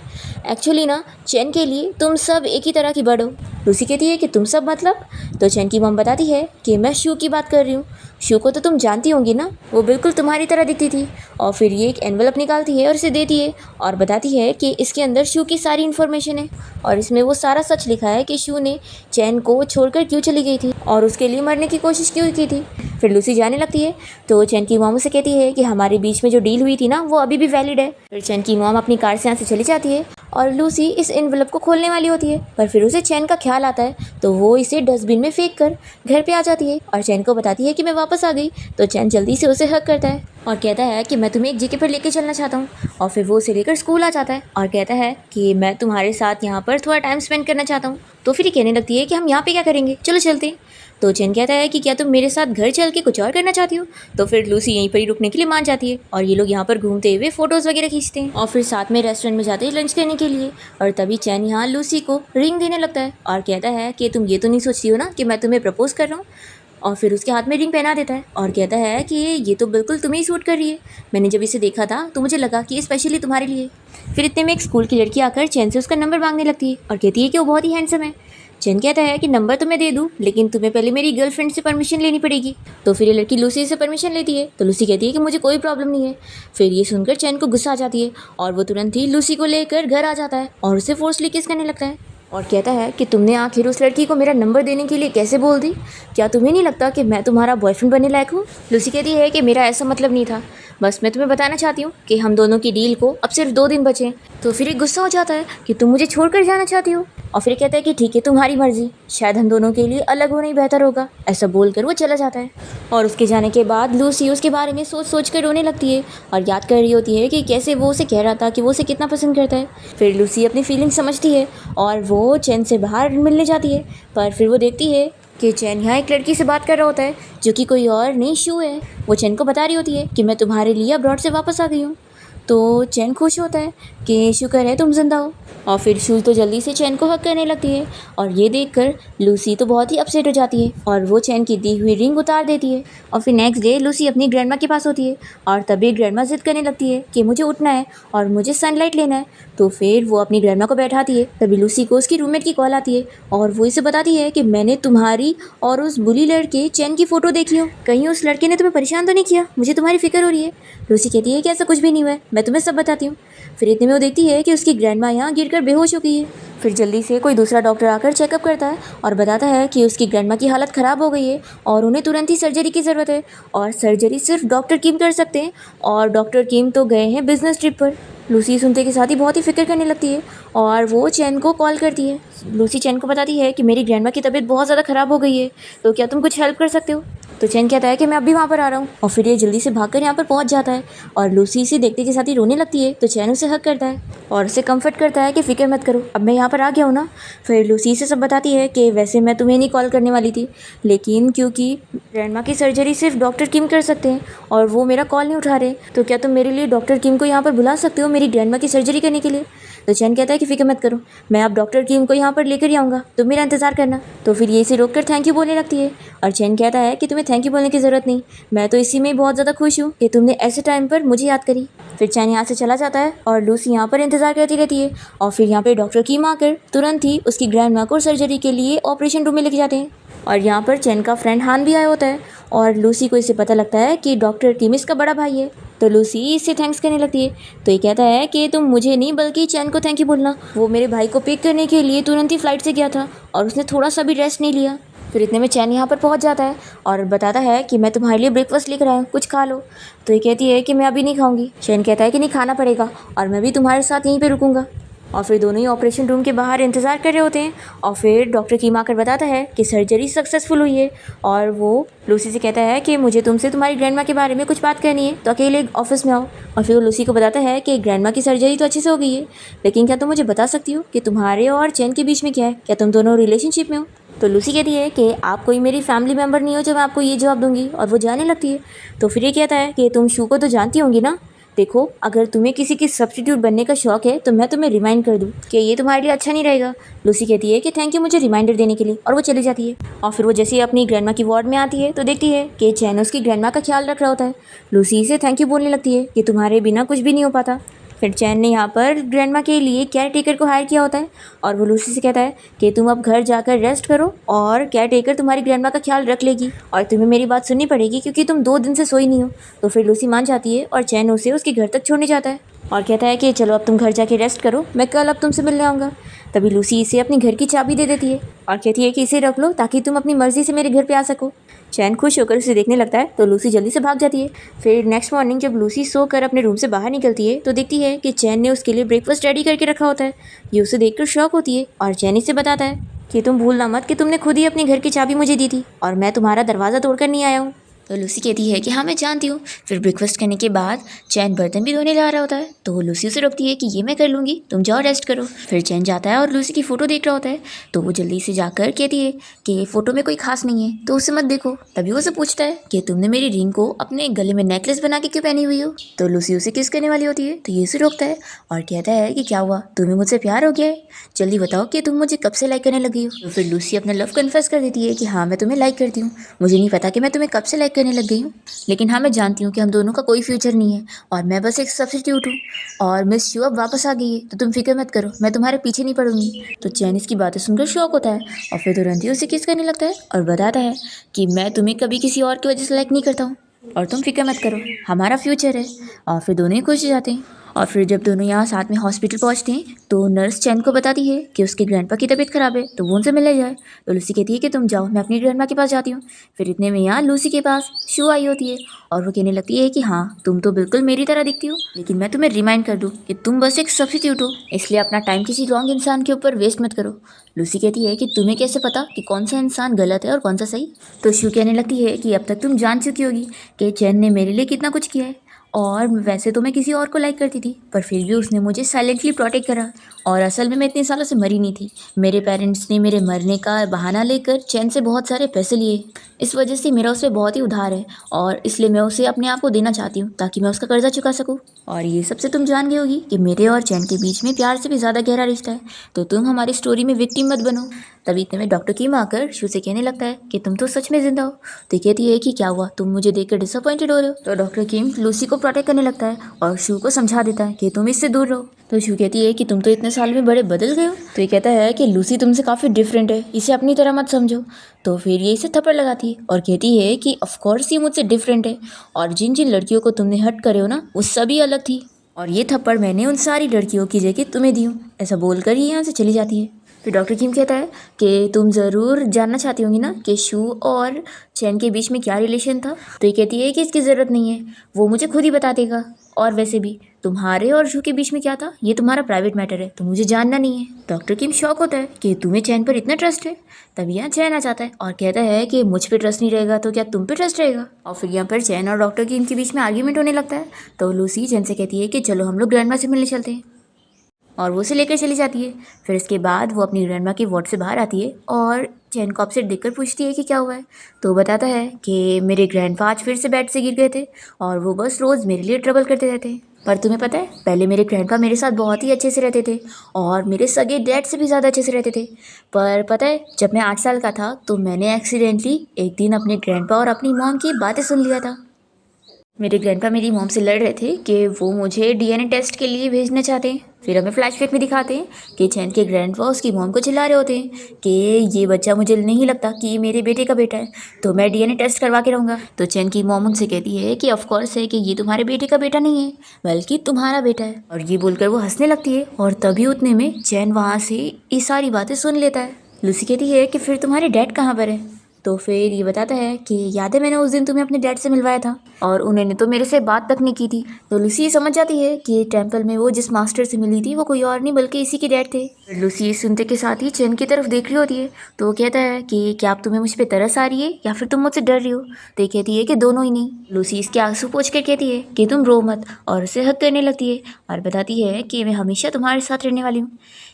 एक्चुअली ना चैन के लिए तुम सब एक ही तरह की बर्ड हो। लूसी कहती है कि तुम सब मतलब। तो चैन की मॉम बताती है कि मैं शू की बात कर रही हूँ। शू को तो तुम जानती होंगी ना, वो बिल्कुल तुम्हारी तरह दिखती थी। और फिर ये एक एनवलप निकालती है और इसे देती है और बताती है कि इसके अंदर शू की सारी इन्फॉर्मेशन है और इसमें वो सारा सच लिखा है कि शू ने चैन को छोड़कर क्यों चली गई थी और उसके लिए मरने की कोशिश क्यों की थी। फिर लूसी जाने लगती है तो चैन की मॉम से कहती है कि हमारे बीच में जो डील हुई थी ना वो अभी भी वैलिड है। फिर चैन की मॉम अपनी कार से यहाँ से चली जाती है और लूसी इस एनवलप को खोलने वाली होती है पर फिर उसे चैन का ख्याल आता है तो वो इसे डस्टबिन में फेंक कर घर पे आ जाती है और चैन को बताती है कि मैं वापस आ गई। तो चैन जल्दी से उसे हग करता है और कहता है कि मैं तुम्हें एक जगह पर लेके चलना चाहता हूँ। और फिर वो उसे लेकर स्कूल आ जाता है और कहता है कि मैं तुम्हारे साथ यहाँ पर थोड़ा टाइम स्पेंड करना चाहता हूँ। तो फिर ये कहने लगती है कि हम यहाँ पे क्या करेंगे, चलो चलते हैं। तो चैन कहता है कि क्या तुम मेरे साथ घर चल के कुछ और करना चाहती हो। तो फिर लूसी यहीं पर ही रुकने के लिए मान जाती है और ये लोग यहाँ पर घूमते हुए फोटोज़ वगैरह खींचते हैं और फिर साथ में रेस्टोरेंट में जाते हैं लंच करने के लिए। और तभी चैन यहाँ लूसी को रिंग देने लगता है और कहता है कि तुम ये तो नहीं सोचती हो ना कि मैं तुम्हें प्रपोज कर रहा हूँ। और फिर उसके हाथ में रिंग पहना देता है और कहता है कि ये तो बिल्कुल तुम्हें ही सूट कर रही है। मैंने जब इसे देखा था तो मुझे लगा कि ये स्पेशली तुम्हारे लिए। फिर इतने में एक स्कूल की लड़की आकर चैन से उसका नंबर मांगने लगती है और कहती है कि वो बहुत ही हैंडसम है। चैन कहता है कि नंबर तो मैं दे दूँ लेकिन तुम्हें पहले मेरी गर्लफ्रेंड से परमिशन लेनी पड़ेगी। तो फिर ये लड़की लूसी से परमिशन लेती है तो लूसी कहती है कि मुझे कोई प्रॉब्लम नहीं है। फिर ये सुनकर चैन को गुस्सा आ जाती है और वो तुरंत ही लूसी को लेकर घर आ जाता है और उसे फोर्सली किस करने लगता है और कहता है कि तुमने आखिर उस लड़की को मेरा नंबर देने के लिए कैसे बोल दी, क्या तुम्हें नहीं लगता कि मैं तुम्हारा बॉयफ्रेंड बनने लायक हूँ। लूसी कहती है कि मेरा ऐसा मतलब नहीं था, बस मैं तुम्हें बताना चाहती हूँ कि हम दोनों की डील को अब सिर्फ 2 दिन बचे हैं। तो फिर एक गुस्सा हो जाता है कि तुम मुझे छोड़कर जाना चाहती हो और फिर कहता है कि ठीक है तुम्हारी मर्जी, शायद हम दोनों के लिए अलग होना ही बेहतर होगा। ऐसा बोलकर वो चला जाता है और उसके जाने के बाद लूसी उसके बारे में सोच सोच कर रोने लगती है और याद कर रही होती है कि कैसे वो उसे कह रहा था कि वो उसे कितना पसंद करता है। फिर लूसी अपनी फीलिंग समझती है और वो चैन से बाहर मिलने जाती है पर फिर वो देखती है कि चैन यहाँ एक लड़की से बात कर रहा होता है जो कि कोई और नहीं शू है। वो चैन को बता रही होती है कि मैं तुम्हारे लिए अब्रॉड से वापस आ गई हूँ। तो चैन खुश होता है कि शुक्र है तुम जिंदा हो। और फिर शू तो जल्दी से चैन को हक करने लगती है और ये देखकर लूसी तो बहुत ही अपसेट हो जाती है और वो चैन की दी हुई रिंग उतार देती है। और फिर नेक्स्ट डे लूसी अपनी ग्रैंडमा के पास होती है और तभी ग्रैंडमा जिद करने लगती है कि मुझे उठना है और मुझे सनलाइट लेना है। तो फिर वो अपनी ग्रैंडमा को बैठाती है। तभी लूसी को उसकी रूममेट की कॉल आती है और वो इसे बताती है कि मैंने तुम्हारी और उस बुली लड़के चैन की फ़ोटो देखी हो, कहीं उस लड़के ने तुम्हें परेशान तो नहीं किया, मुझे तुम्हारी फिक्र हो रही है। लूसी कहती है कि ऐसा कुछ भी नहीं हुआ है, मैं तुम्हें सब बताती हूँ। फिर इतने में वो देखती है कि उसकी ग्रैंडमा यहाँ गिरकर बेहोश हो गई है। फिर जल्दी से कोई दूसरा डॉक्टर आकर चेकअप करता है और बताता है कि उसकी ग्रैंडमा की हालत ख़राब हो गई है और उन्हें तुरंत ही सर्जरी की ज़रूरत है और सर्जरी सिर्फ डॉक्टर किम कर सकते हैं और डॉक्टर किम तो गए हैं बिजनेस ट्रिप पर। लूसी सुनते के साथ ही बहुत ही फिक्र करने लगती है और वो चैन को कॉल करती है। लूसी चैन को बताती है कि मेरी ग्रैंडमा की तबीयत बहुत ज़्यादा ख़राब हो गई है, तो क्या तुम कुछ हेल्प कर सकते हो। तो चैन कहता है कि मैं अभी वहाँ पर आ रहा हूँ और फिर ये जल्दी से भागकर यहाँ पर पहुँच जाता है और लूसी इसे देखते के साथ ही रोने लगती है। तो चैन उसे हक करता है और उसे कंफर्ट करता है कि फ़िक्र मत करो, अब मैं यहाँ पर आ गया हूँ ना। फिर लूसी से सब बताती है कि वैसे मैं तुम्हें नहीं कॉल करने वाली थी, लेकिन क्योंकि ग्रैंडमा की सर्जरी सिर्फ डॉक्टर किम कर सकते हैं और वो मेरा कॉल नहीं उठा रहे, तो क्या तुम मेरे लिए डॉक्टर किम को यहाँ पर बुला सकते हो मेरी ग्रैंडमा की सर्जरी करने के लिए। तो चैन कहता है कि फ़िक्र मत करो, मैं अब डॉक्टर किम को यहाँ पर लेकर ही आऊँगा, तुम मेरा इंतज़ार करना। तो फिर ये इसे रोककर थैंक यू बोलने लगती है और चैन कहता है कि तुम्हें थैंक यू बोलने की ज़रूरत नहीं, मैं तो इसी में बहुत ज़्यादा खुश हूँ कि तुमने ऐसे टाइम पर मुझे याद करी। फिर चैन यहाँ से चला जाता है और लूसी यहाँ पर इंतज़ार करती रहती है और फिर यहाँ पर डॉक्टर किम आकर तुरंत ही उसकी ग्रैंडमा को सर्जरी के लिए ऑपरेशन रूम में लेके जाते हैं। और यहाँ पर चैन का फ्रेंड हान भी आया होता है और लूसी को इससे पता लगता है कि डॉक्टर किम इसका बड़ा भाई है। तो लूसी इससे थैंक्स करने लगती है। तो ये कहता है कि तुम मुझे नहीं बल्कि चैन को थैंक यू बोलना, वो मेरे भाई को पिक करने के लिए तुरंत ही फ्लाइट से गया था और उसने थोड़ा सा भी रेस्ट नहीं लिया। फिर इतने में चैन यहाँ पर पहुँच जाता है और बताता है कि मैं तुम्हारे लिए ब्रेकफास्ट लेकर आया हूँ, कुछ खा लो। तो ये कहती है कि मैं अभी नहीं खाऊंगी। चैन कहता है कि नहीं, खाना पड़ेगा और मैं भी तुम्हारे साथ यहीं पर रुकूंगा। और फिर दोनों ही ऑपरेशन रूम के बाहर इंतज़ार कर रहे होते हैं और फिर डॉक्टर कीम आकर बताता है कि सर्जरी सक्सेसफुल हुई है और वो लूसी से कहता है कि मुझे तुमसे तुम्हारी ग्रैंडमा के बारे में कुछ बात करनी है, तो अकेले ऑफिस में आओ। और फिर वो लूसी को बताता है कि ग्रैंडमा की सर्जरी तो अच्छे से हो गई है, लेकिन क्या तुम मुझे बता सकती हो कि तुम्हारे और चैन के बीच में क्या है, क्या तुम दोनों रिलेशनशिप में हो। तो लूसी कहती है कि आप कोई मेरी फैमिली मेम्बर नहीं हो जो मैं आपको ये जवाब दूंगी, और वो जाने लगती है। तो फिर ये कहता है कि तुम शू को तो जानती होंगी ना, देखो अगर तुम्हें किसी की सब्स्टिट्यूट बनने का शौक है तो मैं तुम्हें रिमाइंड कर दूं कि ये तुम्हारे लिए अच्छा नहीं रहेगा। लूसी कहती है कि थैंक यू मुझे रिमाइंडर देने के लिए, और वो चली जाती है। और फिर वो जैसे ही अपनी ग्रैंडमा की वार्ड में आती है तो देखती है कि चैन उसकी ग्रैंडमा का ख्याल रख रहा होता है। लूसी से थैंक यू बोलने लगती है कि तुम्हारे बिना कुछ भी नहीं हो पाता। फिर चैन ने यहाँ पर ग्रैंडमा के लिए केयर टेकर को हायर किया होता है और वो लूसी से कहता है कि तुम अब घर जाकर रेस्ट करो और केयर टेकर तुम्हारी ग्रैंडमा का ख्याल रख लेगी और तुम्हें मेरी बात सुननी पड़ेगी क्योंकि तुम 2 दिन से सोई नहीं हो। तो फिर लूसी मान जाती है और चैन उसे उसके घर तक छोड़ने जाता है और कहता है कि चलो अब तुम घर जाके रेस्ट करो, मैं कल अब तुमसे मिलने आऊँगा। तभी लूसी इसे अपनी घर की चाबी दे देती है और कहती है कि इसे रख लो ताकि तुम अपनी मर्ज़ी से मेरे घर पे आ सको। चैन खुश होकर उसे देखने लगता है तो लूसी जल्दी से भाग जाती है। फिर नेक्स्ट मॉर्निंग जब लूसी सोकर अपने रूम से बाहर निकलती है तो देखती है कि चैन ने उसके लिए ब्रेकफास्ट रेडी करके रखा होता है। ये उसे देखकर शॉक होती है और चैन इसे बताता है कि तुम भूलना मत कि तुमने खुद ही अपने घर की चाबी मुझे दी थी और मैं तुम्हारा दरवाज़ा तोड़कर नहीं आया हूँ। तो लूसी कहती है कि हाँ मैं जानती हूँ। फिर ब्रेकफास्ट करने के बाद चैन बर्तन भी धोने जा रहा होता है तो लूसी उसे रोकती है कि ये मैं कर लूँगी, तुम जाओ रेस्ट करो। फिर चैन जाता है और लूसी की फ़ोटो देख रहा होता है तो वो जल्दी से जाकर कहती है कि फ़ोटो में कोई खास नहीं है तो उसे मत देखो। तभी वो उसे पूछता है कि तुमने मेरी रिंग को अपने गले में नेकलेस बना के क्यों पहनी हुई हो। तो लूसी उसे किस करने वाली होती है तो ये उसे रोकता है और कहता है कि क्या हुआ, तुम्हें मुझसे प्यार हो गया है, जल्दी बताओ कि तुम मुझे कब से लाइक करने लगी हो। तो फिर लूसी अपना लव कन्फेस कर देती है कि हाँ मैं तुम्हें लाइक करती हूँ, मुझे नहीं पता कि मैं तुम्हें कब से लाइक करने लग गई हूँ, लेकिन हाँ मैं जानती हूँ कि हम दोनों का कोई फ्यूचर नहीं है और मैं बस एक सब्स्टिट्यूट हूँ और मिस शू अब वापस आ गई है तो तुम फिक्र मत करो, मैं तुम्हारे पीछे नहीं पड़ूंगी। तो चैन इसकी बातें सुनकर शॉक होता है और फिर तुरंत ही उसे किस करने लगता है और बताता है कि मैं तुम्हें कभी किसी और की वजह से लाइक नहीं करता हूँ और तुम फिक्र मत करो, हमारा फ्यूचर है। और फिर दोनों ही खुश हो जाते हैं। और फिर जब दोनों यहाँ साथ में हॉस्पिटल पहुँचते हैं तो नर्स चैन को बताती है कि उसके ग्रैंडपा की तबीयत ख़राब है तो वो उनसे मिलने जाए। तो लूसी कहती है कि तुम जाओ, मैं अपनी ग्रैंडमा के पास जाती हूँ। फिर इतने में यहाँ लूसी के पास शू आई होती है और वो कहने लगती है कि हाँ तुम तो बिल्कुल मेरी तरह दिखती हो, लेकिन मैं तुम्हें रिमाइंड कर दूँ कि तुम बस एक सब्स्टिट्यूट हो, इसलिए अपना टाइम किसी रॉन्ग इंसान के ऊपर वेस्ट मत करो। लूसी कहती है कि तुम्हें कैसे पता कि कौन सा इंसान गलत है और कौन सा सही। तो शू कहने लगती है कि अब तक तुम जान चुकी होगी कि चैन ने मेरे लिए कितना कुछ किया है और वैसे तो मैं किसी और को लाइक करती थी, पर फिर भी उसने मुझे साइलेंटली प्रोटेक्ट करा। और असल में मैं इतने सालों से मरी नहीं थी। मेरे पेरेंट्स ने मेरे मरने का बहाना लेकर चैन से बहुत सारे पैसे लिए। इस वजह से मेरा उससे बहुत ही उधार है और इसलिए मैं उसे अपने आप को देना चाहती हूँ ताकि मैं उसका कर्जा चुका सकूँ। और ये सबसे तुम जान गई होगी कि मेरे और चैन के बीच में प्यार से भी ज़्यादा गहरा रिश्ता है, तो तुम हमारी स्टोरी में विक्टिम मत बनो। तभी इतने में डॉक्टर किम आकर शू से कहने लगता है कि तुम तो सच में जिंदा हो। तो कहती है कि क्या हुआ, तुम मुझे देखकर डिसअपॉइंटेड हो रहे हो। तो डॉक्टर किम लूसी को प्रोटेक्ट करने लगता है और शू को समझा देता है कि तुम इससे दूर रहो। तो शू कहती है कि तुम तो इतने साल में बड़े बदल गए हो। तो ये कहता है कि लूसी तुमसे काफ़ी डिफरेंट है, इसे अपनी तरह मत समझो। तो फिर ये इसे थप्पड़ लगाती है और कहती है कि ऑफकोर्स ये मुझसे डिफरेंट है और जिन जिन लड़कियों को तुमने हर्ट करे हो ना, वो सभी अलग थी और ये थप्पड़ मैंने उन सारी लड़कियों की जगह तुम्हें दी हूँ। ऐसा बोलकर ये यहाँ से चली जाती है। फिर डॉक्टर किम कहता है कि तुम ज़रूर जानना चाहती होंगी ना कि शू और चैन के बीच में क्या रिलेशन था। तो ये कहती है कि इसकी ज़रूरत नहीं है, वो मुझे खुद ही बता देगा। और वैसे भी तुम्हारे और शू के बीच में क्या था ये तुम्हारा प्राइवेट मैटर है, तो मुझे जानना नहीं है। डॉक्टर किम शॉक होता है कि तुम्हें चैन पर इतना ट्रस्ट है। तभी यहाँ चैन आ जाता है और कहता है कि मुझ पे ट्रस्ट नहीं रहेगा तो क्या तुम पे ट्रस्ट रहेगा। और फिर यहाँ पर चैन और डॉक्टर किम के बीच में आर्ग्यूमेंट होने लगता है। तो लूसी चैन से कहती है कि चलो हम लोग ग्रैंडमा से मिलने चलते हैं और वो उसे लेकर चली जाती है। फिर इसके बाद वो अपनी ग्रैंडमा की वार्ड से बाहर आती है और चैन को अपसेट देखकर पूछती है कि क्या हुआ है। तो बताता है कि मेरे ग्रैंडपा आज फिर से बेड से गिर गए थे और वो बस रोज़ मेरे लिए ट्रबल करते रहते हैं। पर तुम्हें पता है, पहले मेरे ग्रैंडपा मेरे साथ बहुत ही अच्छे से रहते थे और मेरे सगे डैड से भी ज़्यादा अच्छे से रहते थे। पर पता है, जब मैं 8 साल का था तो मैंने एक्सीडेंटली एक दिन अपने ग्रैंडपा और अपनी मॉम की बातें सुन लिया था। मेरे ग्रैंडपा मेरी मॉम से लड़ रहे थे कि वो मुझे डीएनए टेस्ट के लिए भेजना चाहते हैं। फिर हमें फ्लैशबैक में दिखाते हैं कि चैन के ग्रैंडपा उसकी मॉम को चिल्ला रहे होते हैं कि ये बच्चा मुझे नहीं लगता कि ये मेरे बेटे का बेटा है, तो मैं डीएनए टेस्ट करवा के रहूँगा। तो चैन की मॉम उनसे कहती है कि ऑफकोर्स है कि ये तुम्हारे बेटे का बेटा नहीं है बल्कि तुम्हारा बेटा है। और ये बोलकर वो हंसने लगती है और तभी उतने में चैन वहाँ से ये सारी बातें सुन लेता है। लूसी कहती है कि फिर तुम्हारे डैड कहाँ पर है। तो फिर ये बताता है कि याद है मैंने उस दिन तुम्हें अपने डैड से मिलवाया था और उन्होंने तो मेरे से बात तक नहीं की थी। तो लूसी ये समझ जाती है कि टेंपल में वो जिस मास्टर से मिली थी वो कोई और नहीं बल्कि इसी के डैड थे। लूसी ये सुनते के साथ ही चैन की तरफ देख रही होती है। तो वो कहता है कि क्या आप तुम्हें मुझ पर तरस आ रही है या फिर तुम मुझसे डर रही हो। तो ये कहती है कि दोनों ही नहीं। लूसी इसके आंसू पोंछ कर कहती है कि तुम रो मत और उसे हक करने लगती है और बताती है कि मैं हमेशा तुम्हारे साथ रहने वाली हूँ।